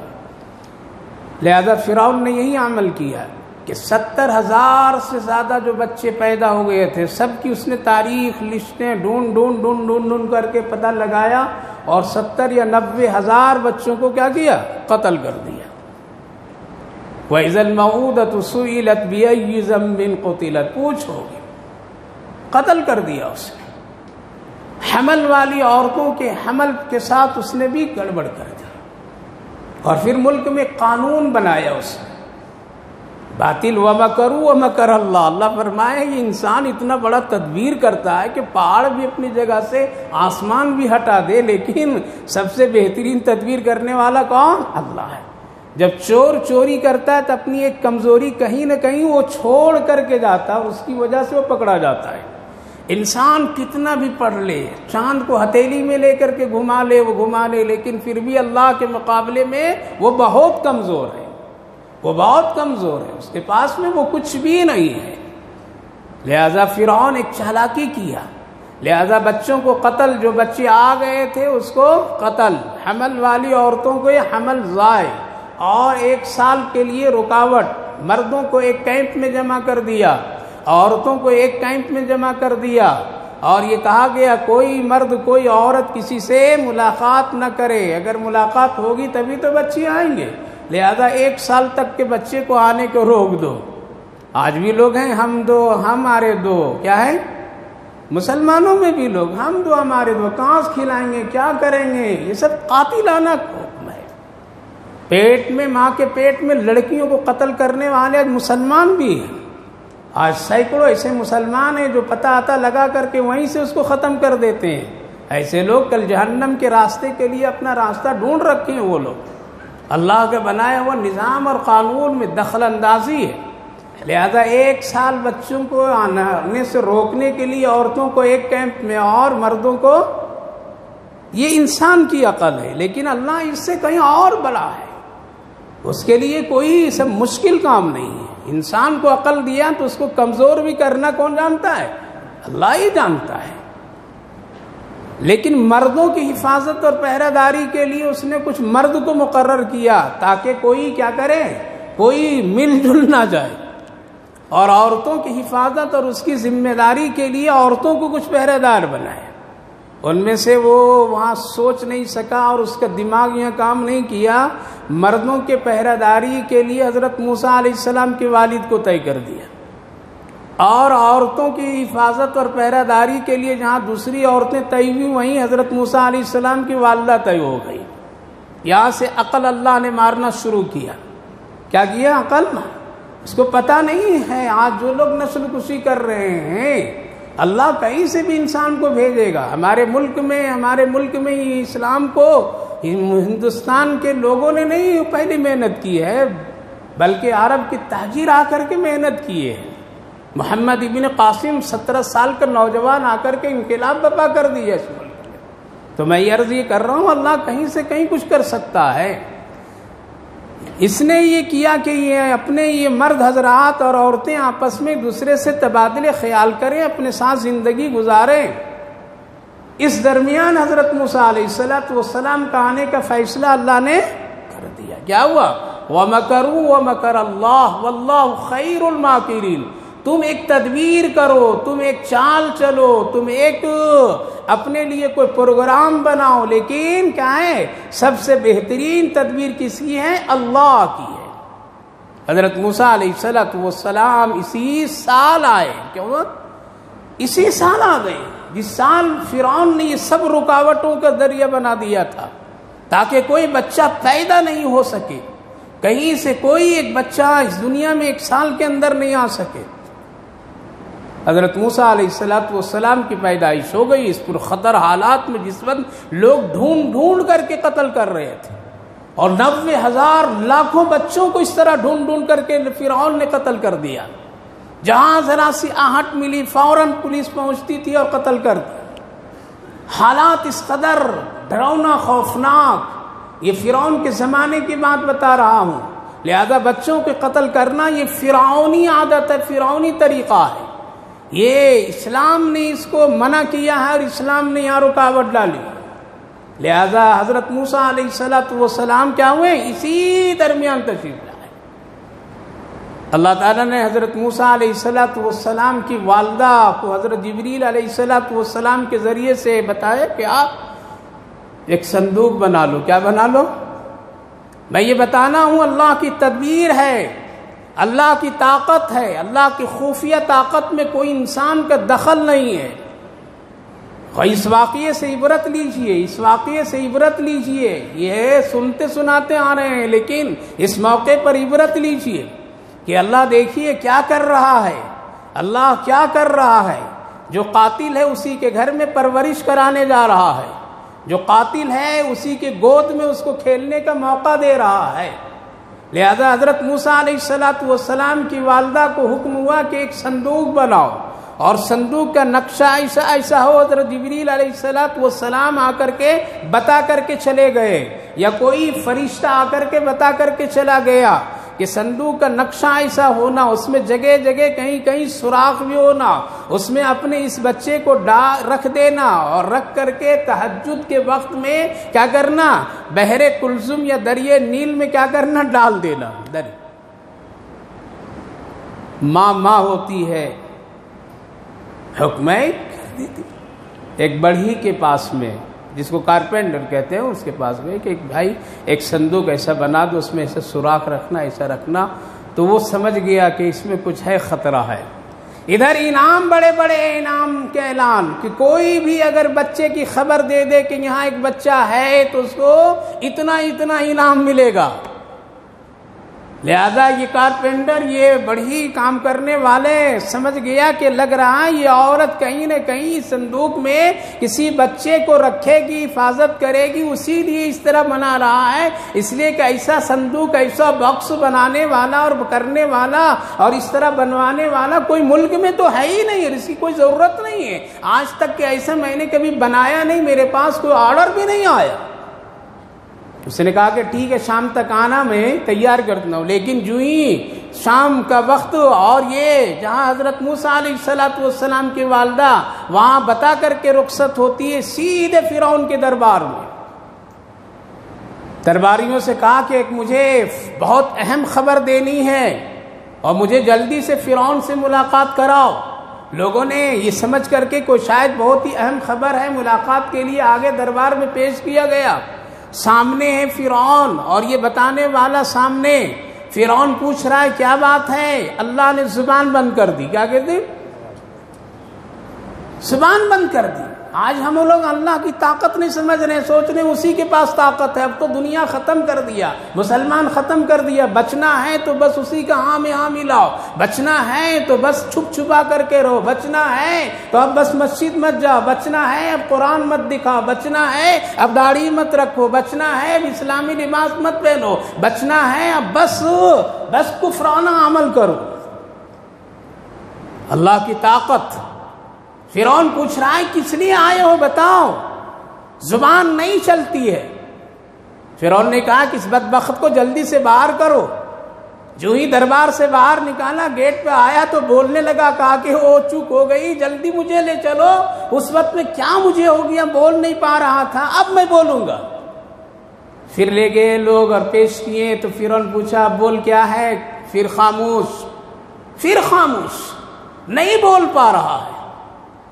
لہذا فرعون نے یہی عمل کیا کہ 70,000 سے زیادہ جو بچے پیدا ہو گئے تھے سب کی اس نے تاریخ لسٹیں ڈھونڈ کر کے پتہ لگایا، اور 70 یا 90 ہزار بچوں کو کیا کیا، قتل کر دیا۔ وَإِذَا الْمَوْءُودَةُ سُئِلَتْ بِأَيِّ ذَنبٍ قُتِلَتْ، پوچھو گے، قتل کر دیا اس نے۔ حمل والی عورتوں کے حمل کے ساتھ اس نے بھی گڑبڑ کر دی، اور پھر ملک میں قانون بنایا اس نے باطل، وَمَكَرُوا وَمَكَرَ اللَّهُ۔ اللہ فرمائے یہ انسان اتنا بڑا تدبیر کرتا ہے کہ پہاڑ بھی اپنی جگہ سے، آسمان بھی ہٹا دے، لیکن سب سے بہترین تدبیر کرنے والا کون؟ اللہ ہے۔ جب چور چوری کرتا ہے تو اپنی ایک کمزوری کہیں نہ کہیں وہ چھوڑ کر کے جاتا ہے، اس کی وجہ سے وہ پکڑا جاتا ہے۔ انسان کتنا بھی پڑھ لے، چاند کو ہتھیلی میں لے کر کے گھما لے، لیکن پھر بھی اللہ کے مقابلے میں وہ بہت کمزور ہے، اس کے پاس میں وہ کچھ بھی نہیں ہے۔ لہذا فرعون ایک چالاکی کیا، لہذا بچوں کو قتل، جو بچے آ گئے تھے اس کو قتل، حمل والی عورتوں کو یہ حمل ضائع، اور 1 سال کے لیے رکاوٹ، مردوں کو ایک کیمپ میں جمع کر دیا، عورتوں کو ایک کیمپ میں جمع کر دیا، اور یہ کہا گیا کوئی مرد کوئی عورت کسی سے ملاقات نہ کرے، اگر ملاقات ہوگی تبھی تو بچے آئیں گے، لہذا 1 سال تک کے بچے کو آنے کو روک دو. آج بھی لوگ ہیں ہم دو ہمارے دو، کیا ہے مسلمانوں میں بھی لوگ ہم دو ہمارے دو، کہاں سے کھلائیں گے، کیا کریں گے، یہ سب قاتلانہ حکم ہے. پیٹ میں ماں کے پیٹ میں لڑکیوں کو قتل کرنے والے آج مسلمان بھی ہیں. آج سینکڑوں ایسے مسلمان ہیں جو پتہ آتا لگا کر کے وہیں سے اس کو ختم کر دیتے ہیں. ایسے لوگ کل جہنم کے راستے کے لیے اپنا راستہ ڈھونڈ رکھے ہیں. وہ لوگ اللہ کے بنایا ہوا نظام اور قانون میں دخل اندازی ہے. لہذا 1 سال بچوں کو آنے سے روکنے کے لیے عورتوں کو ایک کیمپ میں اور مردوں کو، یہ انسان کی عقل ہے، لیکن اللہ اس سے کہیں اور بڑا ہے. اس کے لیے کوئی سب مشکل کام نہیں ہے. انسان کو عقل دیا تو اس کو کمزور بھی کرنا کون جانتا ہے؟ اللہ ہی جانتا ہے. لیکن مردوں کی حفاظت اور پہرہ داری کے لیے اس نے کچھ مرد کو مقرر کیا تاکہ کوئی کیا کرے، کوئی مل جل نہ جائے. اور عورتوں کی حفاظت اور اس کی ذمہ داری کے لیے عورتوں کو کچھ پہرہ دار بنائے. ان میں سے وہ وہاں سوچ نہیں سکا اور اس کا دماغ یہاں کام نہیں کیا. مردوں کے پہرہ داری کے لیے حضرت موسیٰ علیہ السلام کے والد کو طے کر دیا، اور عورتوں کی حفاظت اور پہرہ داری کے لیے جہاں دوسری عورتیں طے ہوئی وہیں حضرت موسیٰ علیہ السلام کی والدہ طے ہو گئی. یہاں سے عقل اللہ نے مارنا شروع کیا. کیا کیا؟ عقل. اس کو پتہ نہیں ہے آج جو لوگ نسل کشی کر رہے ہیں اللہ کہیں سے بھی انسان کو بھیجے گا. ہمارے ملک میں اسلام کو ہندوستان کے لوگوں نے نہیں پہلی محنت کی ہے، بلکہ عرب کی تہجیر آ کر کے محنت کی ہے. محمد ابن قاسم 17 سال کا نوجوان آ کر کے انقلاب برپا کر دیا اس ملک میں. تو میں یہ عرض یہ کر رہا ہوں اللہ کہیں سے کہیں کچھ کر سکتا ہے. اس نے یہ کیا کہ یہ اپنے یہ مرد حضرات اور عورتیں آپس میں ایک دوسرے سے تبادلے خیال کریں، اپنے ساتھ زندگی گزاریں. اس درمیان حضرت موسیٰ علیہ السلام کا آنے کا فیصلہ اللہ نے کر دیا. کیا ہوا؟ وَمَكَرُوا وَمَكَرَ اللَّهُ وَاللَّهُ خَيْرُ الْمَاكِرِينَ. تم ایک تدبیر کرو، تم ایک چال چلو، تم ایک اپنے لیے کوئی پروگرام بناؤ، لیکن کیا ہے سب سے بہترین تدبیر کس کی ہے؟ اللہ کی ہے. حضرت موسیٰ علیہ السلام اسی سال آئے. کیوں؟ اسی سال آ گئے جس سال فرعون نے یہ سب رکاوٹوں کا ذریعہ بنا دیا تھا تاکہ کوئی بچہ پیدا نہیں ہو سکے. کہیں سے کوئی ایک بچہ اس دنیا میں 1 سال کے اندر نہیں آ سکے. حضرت موسیٰ علیہ السلام کی پیدائش ہو گئی اس پر خطر حالات میں، جس وقت لوگ ڈھونڈ کر کے قتل کر رہے تھے، اور 90,000 لاکھوں بچوں کو اس طرح ڈھونڈ کر کے فرعون نے قتل کر دیا. جہاں ذرا سی آہٹ ملی فوراً پولیس پہنچتی تھی اور قتل کر دیا. حالات اس قدر ڈراؤنا خوفناک، یہ فرعون کے زمانے کی بات بتا رہا ہوں. لہذا بچوں کے قتل کرنا یہ فرعونی عادت ہے، فرعونی طریقہ ہے. یہ اسلام نے اس کو منع کیا ہے اور اسلام نے یہاں رکاوٹ ڈالی. لہذا حضرت موسیٰ علیہ السلام کیا ہوئے؟ اسی درمیان تشریف لائے. اللہ تعالیٰ نے حضرت موسیٰ علیہ السلام کی والدہ کو حضرت جبریل علیہ السلام کے ذریعے سے بتایا کہ آپ ایک صندوق بنا لو. کیا بنا لو؟ میں یہ بتانا ہوں اللہ کی تدبیر ہے، اللہ کی طاقت ہے، اللہ کی خفیہ طاقت میں کوئی انسان کا دخل نہیں ہے. اس واقعے سے عبرت لیجئے، اس واقعے سے عبرت لیجئے. یہ سنتے سناتے آ رہے ہیں، لیکن اس موقع پر عبرت لیجئے کہ اللہ دیکھیے کیا کر رہا ہے، اللہ کیا کر رہا ہے. جو قاتل ہے اسی کے گھر میں پرورش کرانے جا رہا ہے، جو قاتل ہے اسی کے گود میں اس کو کھیلنے کا موقع دے رہا ہے. لہذا حضرت موسیٰ علیہ السلام کی والدہ کو حکم ہوا کہ ایک صندوق بناؤ، اور صندوق کا نقشہ ایسا ہو. حضرت جبریل علیہ السلام آ کر کے بتا کر کے چلے گئے، یا کوئی فرشتہ آ کر کے بتا کر کے چلا گیا کہ صندوق کا نقشہ ایسا ہونا، اس میں جگہ جگہ کہیں کہیں سوراخ بھی ہونا، اس میں اپنے اس بچے کو رکھ دینا، اور رکھ کر کے تہجد کے وقت میں کیا کرنا؟ بحر کلثوم یا دریائے نیل میں کیا کرنا؟ ڈال دینا. ماں ہوتی ہے، حکم کر دی تھی. ایک بڑھئی کے پاس میں جس کو کارپینٹر کہتے ہیں، اس کے پاس گئے کہ بھائی ایک صندوق ایسا بنا دو، اس میں ایسا سوراخ رکھنا، ایسا رکھنا. تو وہ سمجھ گیا کہ اس میں کچھ ہے، خطرہ ہے. ادھر انعام، بڑے بڑے انعام کے اعلان کہ کوئی بھی اگر بچے کی خبر دے دے کہ یہاں ایک بچہ ہے تو اس کو اتنا اتنا انعام ملے گا. لہذا یہ کارپینٹر، یہ بڑی کام کرنے والے سمجھ گیا کہ لگ رہا ہے یہ عورت کہیں نہ کہیں صندوق میں کسی بچے کو رکھے گی، حفاظت کرے گی، اسی لیے اس طرح بنا رہا ہے. اس لیے کہ ایسا صندوق، ایسا باکس بنانے والا اور کرنے والا اور اس طرح بنوانے والا کوئی ملک میں تو ہے ہی نہیں، اس کی کوئی ضرورت نہیں ہے. آج تک کہ ایسا میں نے کبھی بنایا نہیں، میرے پاس کوئی آرڈر بھی نہیں آیا. اس نے کہا کہ ٹھیک ہے شام تک آنا، میں تیار کرتا ہوں. لیکن جو ہی شام کا وقت اور یہ جہاں حضرت موسیٰ علیہ السلام کی والدہ وہاں بتا کر کے رخصت ہوتی ہے سیدھے فرعون کے دربار میں. درباریوں سے کہا کہ ایک مجھے بہت اہم خبر دینی ہے اور مجھے جلدی سے فرعون سے ملاقات کراؤ. لوگوں نے یہ سمجھ کر کے کوئی شاید بہت ہی اہم خبر ہے، ملاقات کے لیے آگے دربار میں پیش کیا گیا. سامنے ہے فرعون اور یہ بتانے والا سامنے. فرعون پوچھ رہا ہے کیا بات ہے؟ اللہ نے زبان بند کر دی. کیا کہتے؟ زبان بند کر دی. آج ہم لوگ اللہ کی طاقت نہیں سمجھ رہے، سوچ رہے اسی کے پاس طاقت ہے. اب تو دنیا ختم کر دیا، مسلمان ختم کر دیا. بچنا ہے تو بس اسی کا ہاں میں ہاں ملاؤ، بچنا ہے تو بس چھپ چھپا کر کے رہو، بچنا ہے تو اب بس مسجد مت جاؤ، بچنا ہے اب قرآن مت دکھاؤ، بچنا ہے اب داڑھی مت رکھو، بچنا ہے اب اسلامی لباس مت پہنو، بچنا ہے اب بس کفرانہ عمل کرو. اللہ کی طاقت. فرعون پوچھ رہا ہے کس لیے آئے ہو بتاؤ؟ زبان نہیں چلتی ہے. فرعون نے کہا کہ اس بدبخت کو جلدی سے باہر کرو. جو ہی دربار سے باہر نکالا، گیٹ پہ آیا تو بولنے لگا. کہا کہ او چوک ہو گئی، جلدی مجھے لے چلو. اس وقت میں کیا مجھے ہو گیا، بول نہیں پا رہا تھا، اب میں بولوں گا. پھر لے گئے لوگ اور پیش کیے تو فرعون پوچھا بول کیا ہے؟ پھر خاموش، پھر خاموش، نہیں بول پا رہا ہے.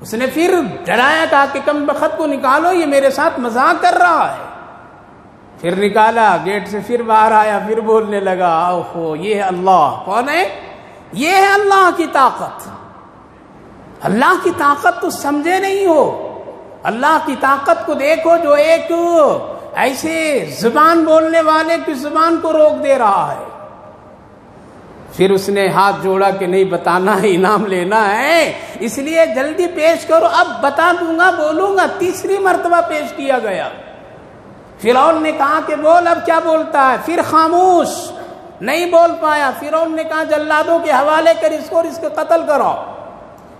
اس نے پھر ڈرایا، کہا کہ کم بخت کو نکالو، یہ میرے ساتھ مذاق کر رہا ہے. پھر نکالا، گیٹ سے پھر باہر آیا، پھر بولنے لگا. اوہو، یہ ہے اللہ. کون ہے؟ یہ ہے اللہ کی طاقت. اللہ کی طاقت تو سمجھے نہیں ہو. اللہ کی طاقت کو دیکھو جو ایک ایسے زبان بولنے والے کی زبان کو روک دے رہا ہے. پھر اس نے ہاتھ جوڑا کہ نہیں بتانا ہے، انعام لینا ہے، اس لیے جلدی پیش کرو. اب بتا دوں گا، بولوں گا. تیسری مرتبہ پیش کیا گیا. فرعون نے کہا کہ بول. اب کیا بولتا ہے؟ پھر خاموش، نہیں بول پایا. فرعون نے کہا جلادوں کے حوالے کر اس کو اور اس کو قتل کرو،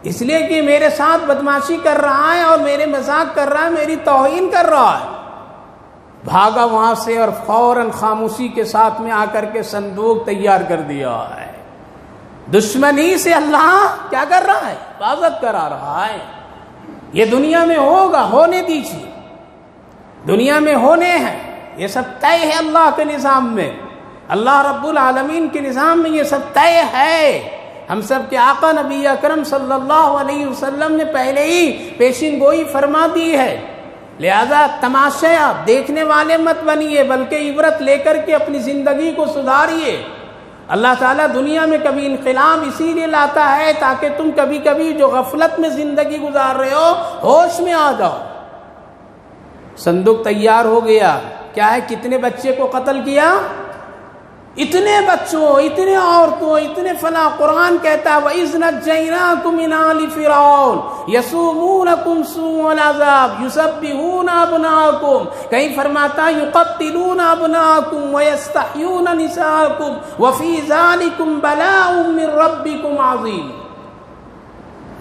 اس لیے کہ میرے ساتھ بدماشی کر رہا ہے اور میرے مذاق کر رہا ہے، میری توہین کر رہا ہے. بھاگا وہاں سے اور فوراً خاموشی کے ساتھ میں آ کر کے صندوق تیار کر دیا ہے. دشمنی سے اللہ کیا کر رہا ہے؟ حفاظت کرا رہا ہے. یہ دنیا میں ہوگا، ہونے دیجیے. دنیا میں ہونے ہیں، یہ سب طے ہے اللہ کے نظام میں. اللہ رب العالمین کے نظام میں یہ سب طے ہے. ہم سب کے آقا نبی اکرم صلی اللہ علیہ وسلم نے پہلے ہی پیشین گوئی فرما دی ہے. لہذا تماشا دیکھنے والے مت بنیے، بلکہ عبرت لے کر کے اپنی زندگی کو سدھاریے. اللہ تعالیٰ دنیا میں کبھی انقلاب اسی لیے لاتا ہے تاکہ تم کبھی کبھی جو غفلت میں زندگی گزار رہے ہو ہوش میں آ جاؤ. صندوق تیار ہو گیا. کیا ہے؟ کتنے بچے کو قتل کیا؟ اتنے بچوں، اتنے عورتوں، اتنے فلاں. قرآن کہتا ہے وَإِذْ نَجَّيْنَاكُم مِّنْ آلِ فِرْعَوْنَ يَسُومُونَكُمْ سُوءَ الْعَذَابِ يُذَبِّحُونَ أَبْنَاءَكُمْ. کہیں فرماتا يُقَتِّلُونَ أَبْنَاءَكُمْ وَيَسْتَحْيُونَ نِسَاءَكُمْ وَفِي ذَلِكُمْ بَلَاءٌ مِّن رَّبِّكُمْ عَظِيمٌ.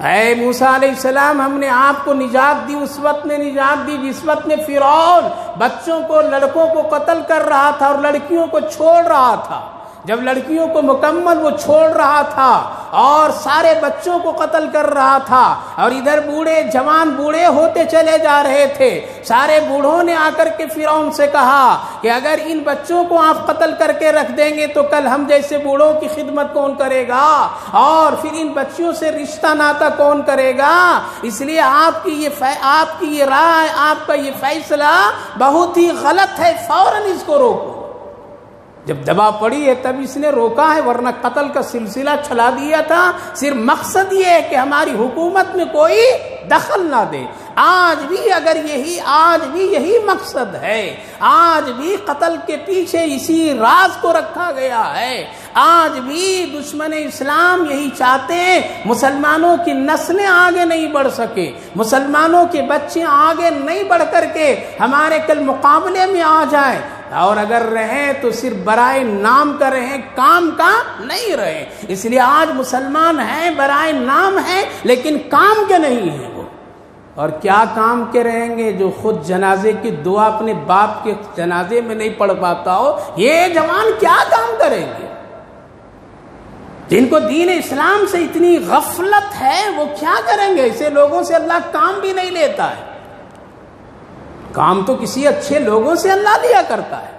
اے موسیٰ علیہ السلام، ہم نے آپ کو نجات دی. اس وقت میں نجات دی جس وقت میں فرعون بچوں کو، لڑکوں کو قتل کر رہا تھا اور لڑکیوں کو چھوڑ رہا تھا. جب لڑکیوں کو مکمل وہ چھوڑ رہا تھا اور سارے بچوں کو قتل کر رہا تھا، اور ادھر بوڑھے جوان بوڑھے ہوتے چلے جا رہے تھے، سارے بوڑھوں نے آ کر کے فرعون سے کہا کہ اگر ان بچوں کو آپ قتل کر کے رکھ دیں گے تو کل ہم جیسے بوڑھوں کی خدمت کون کرے گا، اور پھر ان بچوں سے رشتہ ناتا کون کرے گا؟ اس لیے آپ کی یہ رائے، آپ کا یہ فیصلہ بہت ہی غلط ہے، فوراً اس کو روکو۔ جب دبا پڑی ہے تب اس نے روکا ہے، ورنہ قتل کا سلسلہ چلا دیا تھا۔ صرف مقصد یہ ہے کہ ہماری حکومت میں کوئی دخل نہ دے۔ آج بھی یہی مقصد ہے، آج بھی قتل کے پیچھے اسی راز کو رکھا گیا ہے۔ آج بھی دشمن اسلام یہی چاہتے ہیں مسلمانوں کی نسلیں آگے نہیں بڑھ سکے، مسلمانوں کے بچے آگے نہیں بڑھ کر کے ہمارے کل مقابلے میں آ جائیں، اور اگر رہیں تو صرف برائے نام کا رہیں، کام کا نہیں رہیں۔ اس لیے آج مسلمان ہیں، برائے نام ہیں، لیکن کام کے نہیں ہیں وہ۔ اور کیا کام کے رہیں گے؟ جو خود جنازے کی دعا اپنے باپ کے جنازے میں نہیں پڑھ پاتا ہو، یہ جوان کیا کام کریں گے؟ جن کو دین اسلام سے اتنی غفلت ہے وہ کیا کریں گے؟ ایسے لوگوں سے اللہ کام بھی نہیں لیتا ہے، کام تو کسی اچھے لوگوں سے اللہ لیا کرتا ہے۔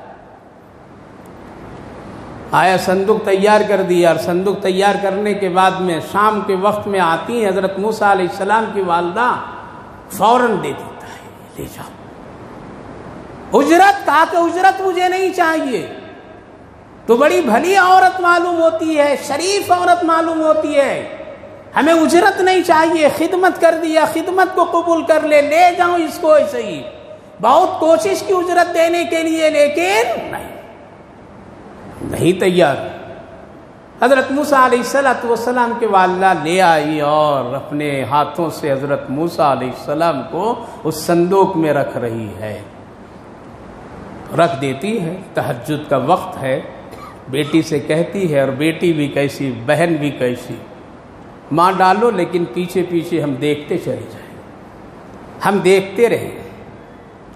آیا صندوق تیار کر دیا، اور صندوق تیار کرنے کے بعد میں شام کے وقت میں آتی ہیں حضرت موسیٰ علیہ السلام کی والدہ، فوراً دے دیتا ہے، لے جاؤ۔ اجرت کہا کہ اجرت مجھے نہیں چاہیے، تو بڑی بھلی عورت معلوم ہوتی ہے، شریف عورت معلوم ہوتی ہے، ہمیں اجرت نہیں چاہیے، خدمت کر دیا، خدمت کو قبول کر لے جاؤں اس کو ایسے ہی۔ بہت کوشش کی اجرت دینے کے لیے، لیکن نہیں تیار۔ حضرت موسیٰ علیہ السلام کے والدہ لے آئی اور اپنے ہاتھوں سے حضرت موسیٰ علیہ السلام کو اس صندوق میں رکھ رہی ہے، رکھ دیتی ہے۔ تہجد کا وقت ہے، بیٹی سے کہتی ہے، اور بیٹی بھی کیسی، بہن بھی کیسی، ماں ڈالو لیکن پیچھے پیچھے ہم دیکھتے چلے جائیں، ہم دیکھتے رہیں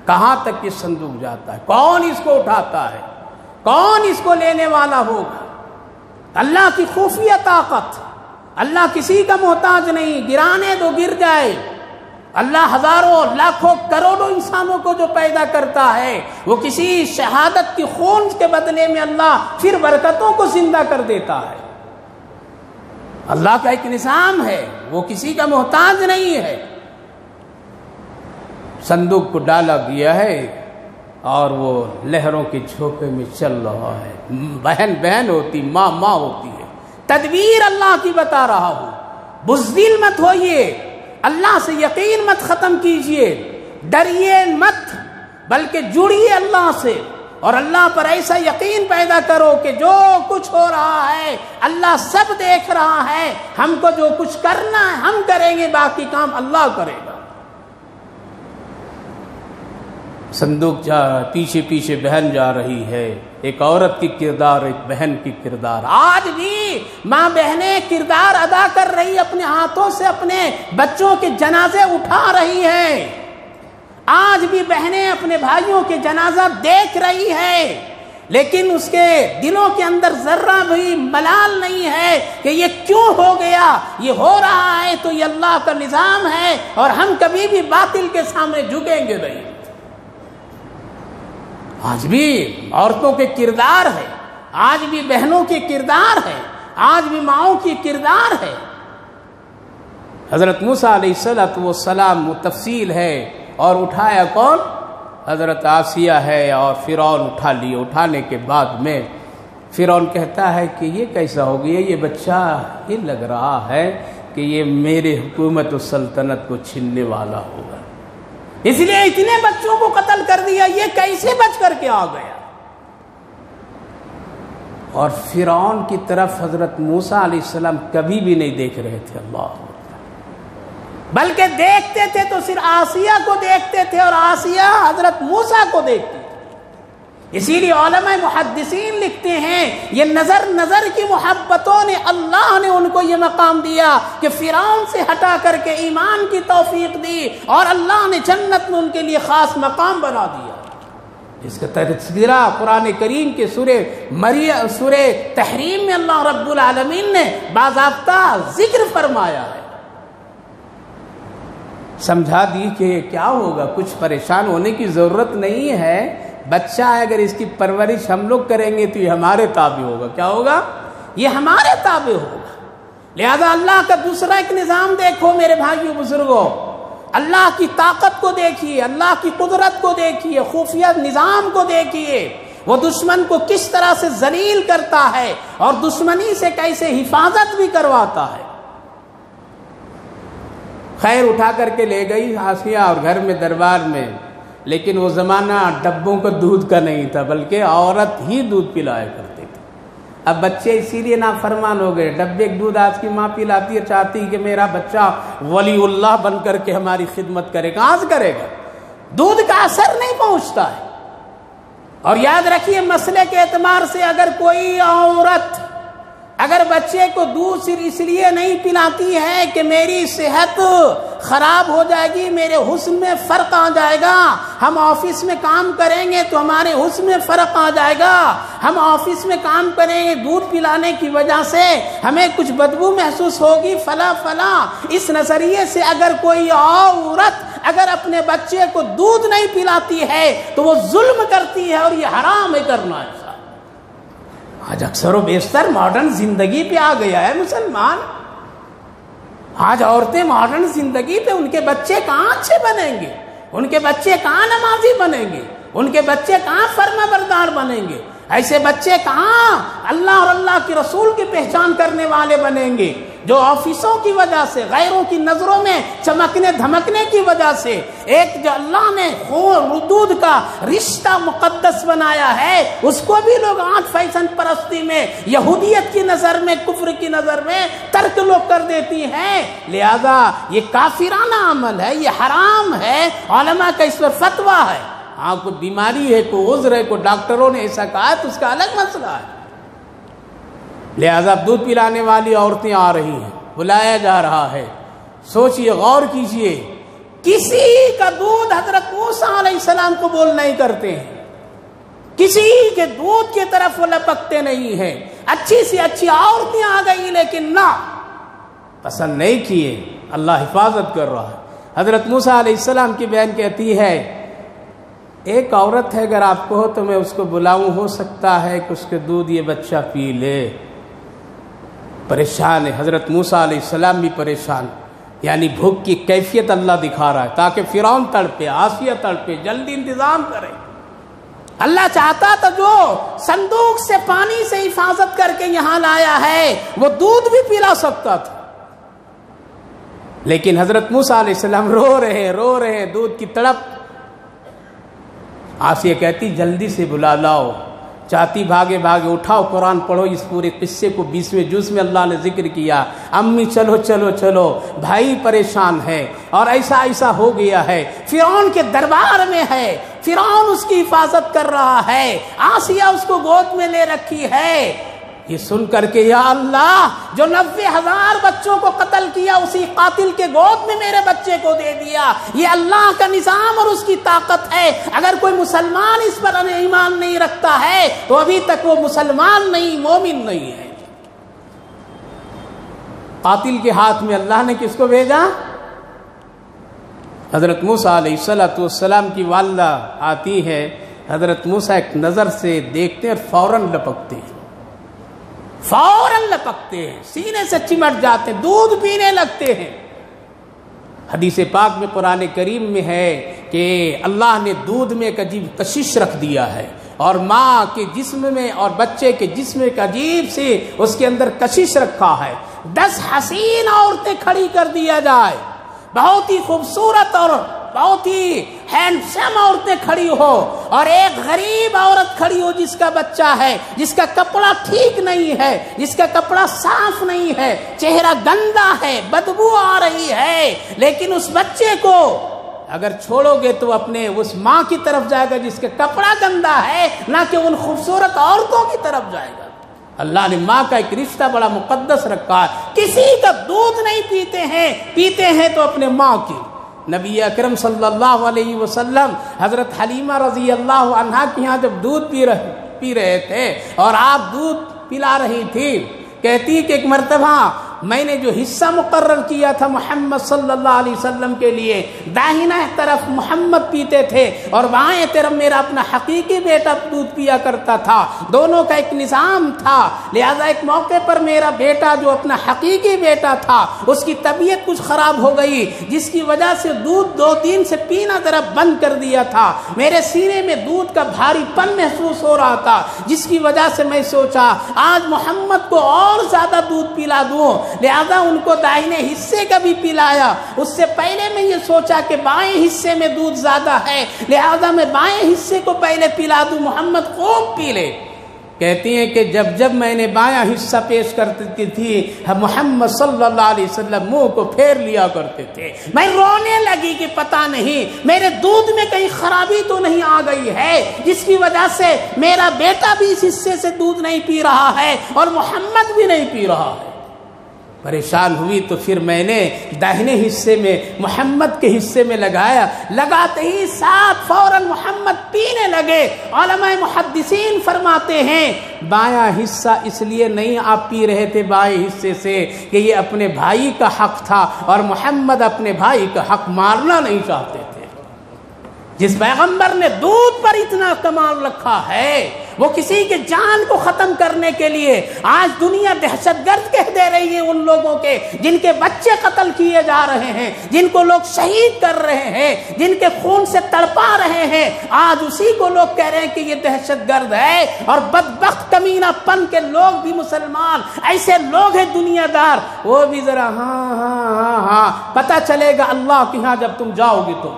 کہاں تک یہ صندوق جاتا ہے، کون اس کو اٹھاتا ہے، کون اس کو لینے والا ہوگا۔ اللہ کی خفیہ طاقت، اللہ کسی کا محتاج نہیں، گرانے دو گر جائے۔ اللہ ہزاروں لاکھوں کروڑوں انسانوں کو جو پیدا کرتا ہے، وہ کسی شہادت کی خون کے بدلے میں اللہ پھر برکتوں کو زندہ کر دیتا ہے۔ اللہ کا ایک نظام ہے، وہ کسی کا محتاج نہیں ہے۔ صندوق کو ڈالا گیا ہے اور وہ لہروں کے جھونکے میں چل رہا ہے۔ بہن بہن ہوتی، ماں ماں ہوتی ہے۔ تدبیر اللہ کی بتا رہا ہوں، بزدل مت ہوئیے، اللہ سے یقین مت ختم کیجئے، ڈریے مت، بلکہ جڑیے اللہ سے، اور اللہ پر ایسا یقین پیدا کرو کہ جو کچھ ہو رہا ہے اللہ سب دیکھ رہا ہے، ہم کو جو کچھ کرنا ہے ہم کریں گے، باقی کام اللہ کرے گا۔ صندوق جا پیچھے پیچھے بہن جا رہی ہے، ایک عورت کی کردار، ایک بہن کی کردار۔ آج بھی ماں بہنیں کردار ادا کر رہی، اپنے ہاتھوں سے اپنے بچوں کے جنازے اٹھا رہی ہیں۔ آج بھی بہنیں اپنے بھائیوں کے جنازہ دیکھ رہی ہے، لیکن اس کے دلوں کے اندر ذرہ بھی ملال نہیں ہے کہ یہ کیوں ہو گیا، یہ ہو رہا ہے تو یہ اللہ کا نظام ہے، اور ہم کبھی بھی باطل کے سامنے جھکیں گے نہیں۔ آج بھی عورتوں کے کردار ہے، آج بھی بہنوں کے کردار ہے، آج بھی ماؤں کی کردار ہے۔ حضرت موسیٰ علیہ السلام تفصیل ہے، اور اٹھایا کون؟ حضرت آسیہ ہے، اور فرعون اٹھا لیے۔ اٹھانے کے بعد میں فرعون کہتا ہے کہ یہ کیسا ہو گیا، یہ بچہ یہ لگ رہا ہے کہ یہ میرے حکومت و سلطنت کو چھیننے والا ہوگا، اس لیے اتنے بچوں کو قتل کر دیا، یہ کیسے بچ کر کے آ گیا؟ اور فرعون کی طرف حضرت موسیٰ علیہ السلام کبھی بھی نہیں دیکھ رہے تھے، اللہ، بلکہ دیکھتے تھے تو صرف آسیہ کو دیکھتے تھے، اور آسیہ حضرت موسیٰ کو دیکھتی تھی۔ اسی لیے علماء محدثین لکھتے ہیں، یہ نظر کی محبتوں نے اللہ نے ان کو یہ مقام دیا کہ فرعون سے ہٹا کر کے ایمان کی توفیق دی، اور اللہ نے جنت میں ان کے لیے خاص مقام بنا دیا۔ اس کا تذکرہ قرآن کریم کے سورہ تحریم میں اللہ رب العالمین نے باضابطہ ذکر فرمایا ہے. سمجھا دی کہ کیا ہوگا, کچھ پریشان ہونے کی ضرورت نہیں ہے. بچہ ہے, اگر اس کی پرورش ہم لوگ کریں گے تو یہ ہمارے تابع ہوگا. کیا ہوگا؟ یہ ہمارے تابع ہوگا. لہذا اللہ کا دوسرا ایک نظام دیکھو میرے بھائیو بزرگوں, اللہ کی طاقت کو دیکھیے, اللہ کی قدرت کو دیکھیے, خفیہ نظام کو دیکھیے, وہ دشمن کو کس طرح سے ذلیل کرتا ہے اور دشمنی سے کیسے حفاظت بھی کرواتا ہے. خیر اٹھا کر کے لے گئی آسیہ اور گھر میں دربار میں, لیکن وہ زمانہ ڈبوں کا دودھ کا نہیں تھا, بلکہ عورت ہی دودھ پلایا کرتے تھے. اب بچے اسی لیے نافرمان ہو گئے. ڈبے کے دودھ آج کی ماں پلاتی ہے, چاہتی کہ میرا بچہ ولی اللہ بن کر کے ہماری خدمت کرے. کہاں سے کرے گا؟ دودھ کا اثر نہیں پہنچتا ہے. اور یاد رکھیے مسئلے کے اعتبار سے, اگر کوئی عورت اگر بچے کو دودھ صرف اس لیے نہیں پلاتی ہے کہ میری صحت خراب ہو جائے گی, میرے حسن میں فرق آ جائے گا, ہم آفس میں کام کریں گے تو ہمارے حسن میں فرق آ جائے گا, ہم آفس میں کام کریں گے دودھ پلانے کی وجہ سے ہمیں کچھ بدبو محسوس ہوگی فلاں فلاں, اس نظریے سے اگر کوئی عورت اگر اپنے بچے کو دودھ نہیں پلاتی ہے تو وہ ظلم کرتی ہے, اور یہ حرام ہے کرنا. ایسا آج اکثر و بیشتر ماڈرن زندگی پہ آ گیا ہے مسلمان. آج عورتیں ماڈرن زندگی پہ, ان کے بچے کہاں اچھے بنیں گے, ان کے بچے کہاں نمازی بنیں گے, ان کے بچے کہاں فرما بردار بنیں گے, ایسے بچے کہاں اللہ اور اللہ کے رسول کی پہچان کرنے والے بنیں گے, جو آفسوں کی وجہ سے, غیروں کی نظروں میں چمکنے دھمکنے کی وجہ سے, ایک جو اللہ نے دودھ کا رشتہ مقدس بنایا ہے, اس کو بھی لوگ آج فیشن پرستی میں, یہودیت کی نظر میں, کفر کی نظر میں ترک لوگ کر دیتی ہیں. لہذا یہ کافرانہ عمل ہے, یہ حرام ہے. علماء کا اس پر فتویٰ ہے. ہاں کوئی بیماری ہے, کوئی عذر ہے, کوئی ڈاکٹروں نے ایسا کہا ہے تو اس کا الگ مسئلہ ہے. لہذا دودھ پلانے والی عورتیں آ رہی ہیں, بلایا جا رہا ہے. سوچئے, غور کیجئے, کسی کا دودھ حضرت موسیٰ علیہ السلام قبول نہیں کرتے ہیں, کسی کے دودھ کی طرف وہ لپکتے نہیں ہیں. اچھی سی اچھی عورتیں آ گئی لیکن نہ, پسند نہیں کیے. اللہ حفاظت کر رہا ہے. حضرت موسیٰ علیہ السلام کی بہن کہتی ہے, ایک عورت ہے اگر آپ کو ہو تو میں اس کو بلاؤں, ہو سکتا ہے کہ اس کے دودھ یہ بچہ پی لے. پریشان ہے حضرت موسیٰ علیہ السلام بھی پریشان, یعنی بھوک کی کیفیت اللہ دکھا رہا ہے تاکہ فرعون تڑپے, آسیہ تڑپے, جلدی انتظام کرے. اللہ چاہتا تھا جو صندوق سے پانی سے حفاظت کر کے یہاں لایا ہے وہ دودھ بھی پلا سکتا تھا, لیکن حضرت موسیٰ علیہ السلام رو رہے ہیں دودھ کی تڑپ. آسیہ کہتی جلدی سے بلا لاؤ. چاہتی بھاگے اٹھاؤ, قرآن پڑھو. اس پورے قصے کو 20ویں جز میں اللہ نے ذکر کیا. امی چلو, بھائی پریشان ہے اور ایسا ہو گیا ہے, فرعون کے دربار میں ہے, فرعون اس کی حفاظت کر رہا ہے, آسیہ اس کو گود میں لے رکھی ہے. یہ سن کر کے یا اللہ, جو 90,000 بچوں کو قتل کیا اسی قاتل کے گود میں میرے بچے کو دے دیا. یہ اللہ کا نظام اور اس کی طاقت ہے. اگر کوئی مسلمان اس پر ایمان نہیں رکھتا ہے تو ابھی تک وہ مسلمان نہیں, مومن نہیں ہے. قاتل کے ہاتھ میں اللہ نے کس کو بھیجا؟ حضرت موسیٰ علیہ السلام کی والدہ آتی ہے. حضرت موسیٰ ایک نظر سے دیکھتے ہیں اور فوراً لپکتے ہیں, سینے سے چمٹ جاتے ہیں, دودھ پینے لگتے ہیں. حدیث پاک میں قرآن کریم میں ہے کہ اللہ نے دودھ میں ایک عجیب کشش رکھ دیا ہے, اور ماں کے جسم میں اور بچے کے جسم میں ایک عجیب سے اس کے اندر کشش رکھا ہے. 10 حسین عورتیں کھڑی کر دیا جائے, بہت ہی خوبصورت اور بہت ہی ہینڈسم عورتیں کھڑی ہو, اور ایک غریب عورت کھڑی ہو جس کا بچہ ہے, جس کا کپڑا ٹھیک نہیں ہے, جس کا کپڑا صاف نہیں ہے, چہرہ گندا ہے, بدبو آ رہی ہے, لیکن اس بچے کو اگر چھوڑو گے تو اپنے اس ماں کی طرف جائے گا جس کا کپڑا گندا ہے, نہ کہ ان خوبصورت عورتوں کی طرف جائے گا. اللہ نے ماں کا ایک رشتہ بڑا مقدس رکھا ہے. کسی کا دودھ نہیں پیتے ہیں تو اپنے ماں کی, نبی اکرم صلی اللہ علیہ وسلم حضرت حلیمہ رضی اللہ عنہا کے یہاں جب دودھ پی رہے تھے اور آپ دودھ پلا رہی تھی، کہتی کہ ایک مرتبہ میں نے جو حصہ مقرر کیا تھا محمد صلی اللہ علیہ وسلم کے لیے، داہنہ طرف محمد پیتے تھے اور بائیں طرف میرا اپنا حقیقی بیٹا دودھ پیا کرتا تھا، دونوں کا ایک نظام تھا، لہذا ایک موقع پر میرا بیٹا جو اپنا حقیقی بیٹا تھا اس کی طبیعت کچھ خراب ہو گئی، جس کی وجہ سے دودھ 2 دن سے پینا ذرا بند کر دیا تھا، میرے سینے میں دودھ کا بھاری پن محسوس ہو رہا تھا، جس کی وجہ سے میں سوچا آج محمد کو اور زیادہ دودھ پلا دوں، لہذا ان کو دائنے حصے کا بھی پلایا۔ اس سے پہلے میں یہ سوچا کہ بائیں حصے میں دودھ زیادہ ہے، لہذا میں بائیں حصے کو پہلے پلا دوں، محمد خوب پی لے۔ کہتی ہیں کہ جب میں نے بایاں حصہ پیش کرتی تھی، محمد صلی اللہ علیہ وسلم منہ کو پھیر لیا کرتے تھے، میں رونے لگی کہ پتہ نہیں میرے دودھ میں کہیں خرابی تو نہیں آ گئی ہے جس کی وجہ سے میرا بیٹا بھی اس حصے سے دودھ نہیں پی رہا ہے اور محمد بھی نہیں پی رہا ہے۔ پریشان ہوئی تو پھر میں نے داہنے حصے میں محمد کے حصے میں لگایا، لگاتے ہی ساتھ فوراً محمد پینے لگے۔ علماء محدثین فرماتے ہیں بایاں حصہ اس لیے نہیں آپ پی رہے تھے بائیں حصے سے کہ یہ اپنے بھائی کا حق تھا اور محمد اپنے بھائی کا حق مارنا نہیں چاہتے تھے۔ جس پیغمبر نے دودھ پر اتنا کمال رکھا ہے وہ کسی کے جان کو ختم کرنے کے لیے آج دنیا دہشت گرد کہہ دے رہی ہے ان لوگوں کے جن کے بچے قتل کیے جا رہے ہیں، جن کو لوگ شہید کر رہے ہیں، جن کے خون سے تڑپا رہے ہیں، آج اسی کو لوگ کہہ رہے ہیں کہ یہ دہشت گرد ہے۔ اور بدبخت کمینہ پن کے لوگ بھی مسلمان ایسے لوگ ہیں دنیا دار، وہ بھی ذرا ہاں پتہ چلے گا اللہ کے ہاں جب تم جاؤ گے تو۔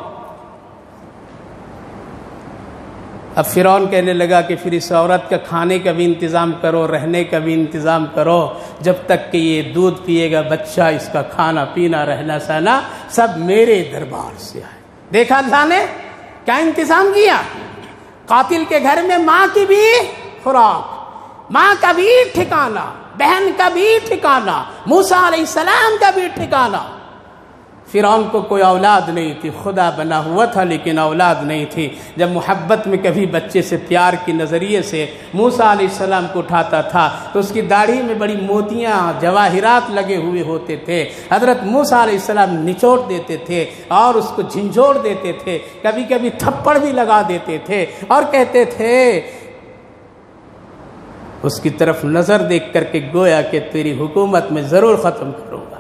اب فرعون کہنے لگا کہ پھر اس عورت کا کھانے کا بھی انتظام کرو، رہنے کا بھی انتظام کرو، جب تک کہ یہ دودھ پیے گا بچہ، اس کا کھانا پینا رہنا سہنا سب میرے دربار سے آئے۔ دیکھا اللہ نے کیا انتظام کیا، قاتل کے گھر میں ماں کی بھی خوراک، ماں کا بھی ٹھکانہ، بہن کا بھی ٹھکانہ، موسیٰ علیہ السلام کا بھی ٹھکانہ۔ فرعون کو کوئی اولاد نہیں تھی، خدا بنا ہوا تھا لیکن اولاد نہیں تھی۔ جب محبت میں کبھی بچے سے پیار کے نظریے سے موسیٰ علیہ السلام کو اٹھاتا تھا تو اس کی داڑھی میں بڑی موتیاں جواہرات لگے ہوئے ہوتے تھے، حضرت موسیٰ علیہ السلام نچوڑ دیتے تھے اور اس کو جھنجھوڑ دیتے تھے، کبھی کبھی تھپڑ بھی لگا دیتے تھے اور کہتے تھے اس کی طرف نظر دیکھ کر کے گویا کہ تیری حکومت میں ضرور ختم کروں گا۔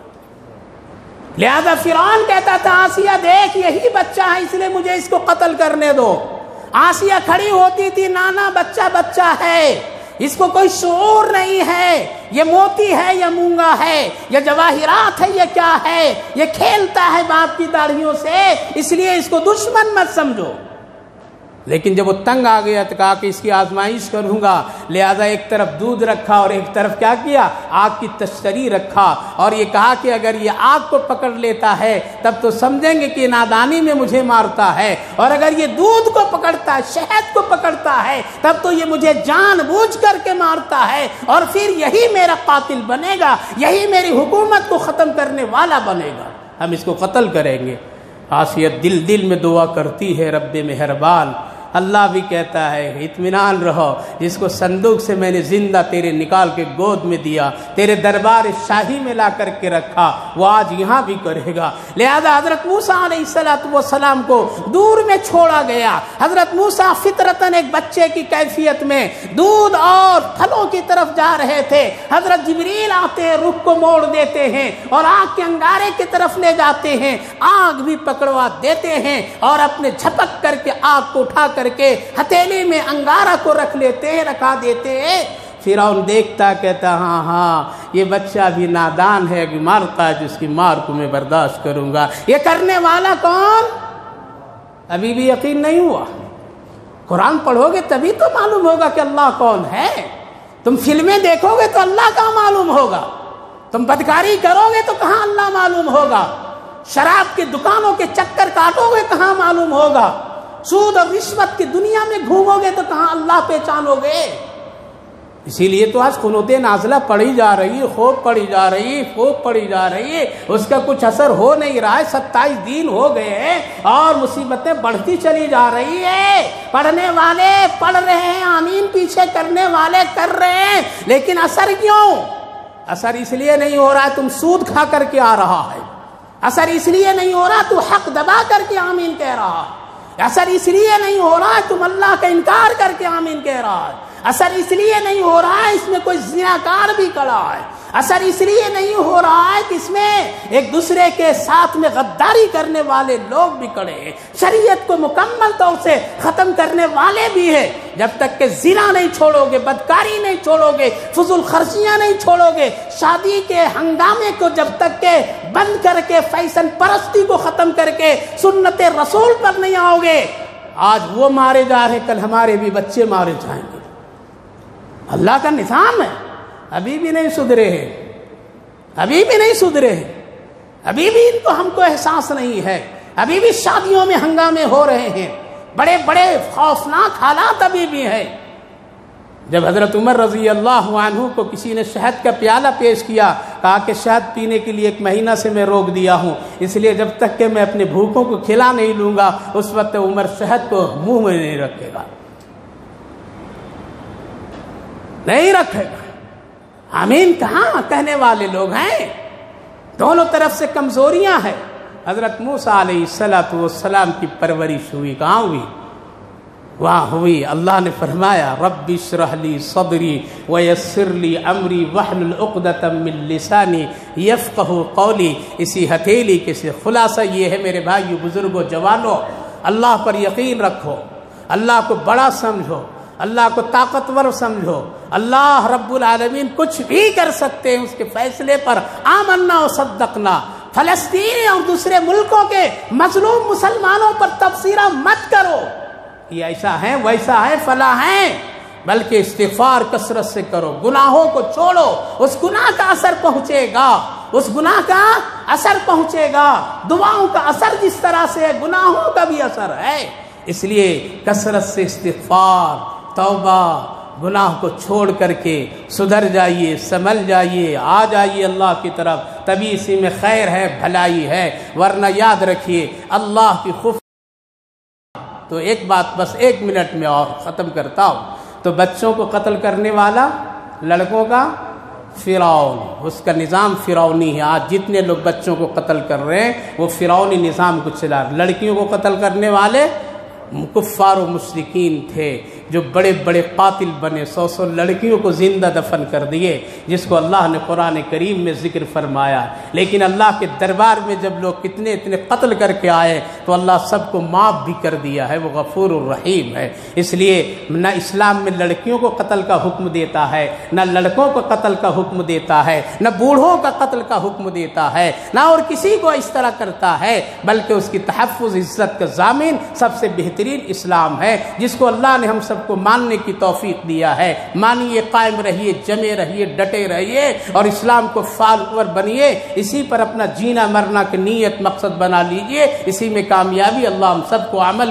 لہذا فرعون کہتا تھا آسیہ دیکھ یہی بچہ ہے اس لیے مجھے اس کو قتل کرنے دو۔ آسیہ کھڑی ہوتی تھی، نانا بچہ بچہ ہے، اس کو کوئی شعور نہیں ہے، یہ موتی ہے یا مونگا ہے، یہ جواہرات ہے، یہ کیا ہے، یہ کھیلتا ہے باپ کی داڑھیوں سے، اس لیے اس کو دشمن مت سمجھو۔ لیکن جب وہ تنگ آ گیا تو کہا کہ اس کی آزمائش کروں گا، لہذا ایک طرف دودھ رکھا اور ایک طرف کیا کیا، آگ کی تشتری رکھا اور یہ کہا کہ اگر یہ آگ کو پکڑ لیتا ہے تب تو سمجھیں گے کہ نادانی میں مجھے مارتا ہے، اور اگر یہ دودھ کو پکڑتا ہے، شہد کو پکڑتا ہے تب تو یہ مجھے جان بوجھ کر کے مارتا ہے اور پھر یہی میرا قاتل بنے گا، یہی میری حکومت کو ختم کرنے والا بنے گا، ہم اس کو قتل کریں گے۔ آسیہ دل میں دعا کرتی ہے رب مہربان، اللہ بھی کہتا ہے اطمینان رہو، جس کو صندوق سے میں نے زندہ تیرے نکال کے گود میں دیا، تیرے دربار شاہی میں لا کر کے رکھا، وہ آج یہاں بھی کرے گا۔ لہذا حضرت موسیٰ علیہ السلام کو دور میں چھوڑا گیا۔ حضرت موسیٰ فطرتاً ایک بچے کی کیفیت میں دودھ اور پھلوں کی طرف جا رہے تھے، حضرت جبریل آتے ہیں، رخ کو موڑ دیتے ہیں اور آگ کے انگارے کی طرف لے جاتے ہیں، آگ بھی پکڑوا دیتے ہیں اور اپنے جھپک کر کے آگ کو اٹھا کر کے ہتھیلی میں انگارہ کو رکھ لیتے ہیں، رکھا دیتے ہیں۔ فرعون دیکھتا کہتا ہاں یہ بچہ بھی نادان ہے، کہ مارتا ہے جس کی مار کو میں برداشت کروں گا۔ یہ کرنے والا کون؟ ابھی بھی یقین نہیں ہوا۔ قرآن پڑھو گے تبھی تو معلوم ہوگا کہ اللہ کون ہے۔ تم فلمیں دیکھو گے تو اللہ کہاں معلوم ہوگا، تم بدکاری کرو گے تو کہاں اللہ معلوم ہوگا، شراب کی دکانوں کے چکر کاٹو گے کہاں معلوم ہوگا، سود اور رشوت کی دنیا میں گھومو گے تو کہاں اللہ پہچانو گے۔ اسی لیے تو آج قنوت نازلہ پڑھی جا رہی ہے، خوب پڑھی جا رہی ہے، خوب پڑھی جا رہی ہے، اس کا کچھ اثر ہو نہیں رہا ہے۔ 27 دن ہو گئے ہیں اور مصیبتیں بڑھتی چلی جا رہی ہے۔ پڑھنے والے پڑھ رہے ہیں، آمین پیچھے کرنے والے کر رہے ہیں، لیکن اثر کیوں؟ اثر اس لیے نہیں ہو رہا ہے تم سود کھا کر کے آ رہا ہے، اثر اس لیے نہیں ہو رہا تو حق دبا کر کے آمین کہہ رہا ہے، اثر اس لیے نہیں ہو رہا ہے تم اللہ کا انکار کر کے آمین کہہ رہا ہے، اثر اس لیے نہیں ہو رہا ہے اس میں کوئی زناکار بھی کھڑا ہے، اثر اس لیے نہیں ہو رہا ہے کہ اس میں ایک دوسرے کے ساتھ میں غداری کرنے والے لوگ بھی کھڑے ہیں، شریعت کو مکمل طور سے ختم کرنے والے بھی ہیں۔ جب تک کہ زنا نہیں چھوڑو گے، بدکاری نہیں چھوڑو گے، فضول خرچیاں نہیں چھوڑو گے، شادی کے ہنگامے کو جب تک کہ بند کر کے، فیشن پرستی کو ختم کر کے سنت رسول پر نہیں آؤ گے، آج وہ مارے جا رہے، کل ہمارے بھی بچے مارے جائیں گے۔ اللہ کا نظام ہے، ابھی بھی نہیں سدھرے ہیں، ابھی بھی نہیں سدھرے ہیں، ابھی بھی ان کو ہم کو احساس نہیں ہے، ابھی بھی شادیوں میں ہنگامے ہو رہے ہیں، بڑے بڑے خوفناک حالات ابھی بھی ہیں۔ جب حضرت عمر رضی اللہ عنہ کو کسی نے شہد کا پیالہ پیش کیا، کہا کہ شہد پینے کے لیے 1 مہینہ سے میں روک دیا ہوں، اس لیے جب تک کہ میں اپنے بھوکوں کو کھلا نہیں لوں گا اس وقت عمر شہد کو منہ میں نہیں رکھے گا، نہیں رکھے گا۔ آمین کہاں کہنے والے لوگ ہیں؟ دونوں طرف سے کمزوریاں ہیں۔ حضرت موسیٰ علیہ السلام کی پرورش ہوئی، کہاں ہوئی؟ وہاں ہوئی۔ اللہ نے فرمایا رب اشرح لی صدری ویسر لی امری واحلل عقدۃ من لسانی یفقہوا قولی۔ اسی ہتھیلی کے سے خلاصہ یہ ہے میرے بھائیو، بزرگوں، جوانوں، اللہ پر یقین رکھو، اللہ کو بڑا سمجھو، اللہ کو طاقتور سمجھو۔ اللہ رب العالمین کچھ بھی کر سکتے ہیں، اس کے فیصلے پر آمنا و صدقنا۔ فلسطین اور دوسرے ملکوں کے مظلوم مسلمانوں پر تبصرہ مت کرو، یہ ایسا ہے ویسا ہے فلاں ہے، بلکہ استغفار کثرت سے کرو، گناہوں کو چھوڑو، اس گناہ کا اثر پہنچے گا، اس گناہ کا اثر پہنچے گا۔ دعاؤں کا اثر جس طرح سے ہے گناہوں کا بھی اثر ہے، اس لیے کثرت سے استغفار، توبہ، گناہ کو چھوڑ کر کے سدھر جائیے، سنبھل جائیے، آ جائیے اللہ کی طرف، تبھی اسی میں خیر ہے، بھلائی ہے۔ ورنہ یاد رکھیے اللہ کی خوف۔ تو ایک بات بس 1 منٹ میں اور ختم کرتا ہوں۔ تو بچوں کو قتل کرنے والا، لڑکوں کا فرعون، اس کا نظام فرعونی ہے۔ آج جتنے لوگ بچوں کو قتل کر رہے ہیں وہ فرعونی نظام کو چلا رہے۔ لڑکیوں کو قتل کرنے والے کفار و مشرکین تھے جو بڑے بڑے قاتل بنے، 100 لڑکیوں کو زندہ دفن کر دیے، جس کو اللہ نے قرآن کریم میں ذکر فرمایا۔ لیکن اللہ کے دربار میں جب لوگ کتنے اتنے قتل کر کے آئے تو اللہ سب کو معاف بھی کر دیا ہے، وہ غفور الرحیم ہے۔ اس لیے نہ اسلام میں لڑکیوں کو قتل کا حکم دیتا ہے، نہ لڑکوں کو قتل کا حکم دیتا ہے، نہ بوڑھوں کا قتل کا حکم دیتا ہے، نہ اور کسی کو اس طرح کرتا ہے، بلکہ اس کی تحفظ عزت کا ضامن سب سے بہترین اسلام ہے، جس کو اللہ نے ہم سب کو ماننے کی توفیق دیا ہے۔ مانیے، قائم رہیے، جمے رہیے، ڈٹے رہیے اور اسلام کو فالوور بنیے، اسی پر اپنا جینا مرنا کی نیت مقصد بنا لیجئے، اسی میں کامیابی۔ اللہ ہم سب کو عمل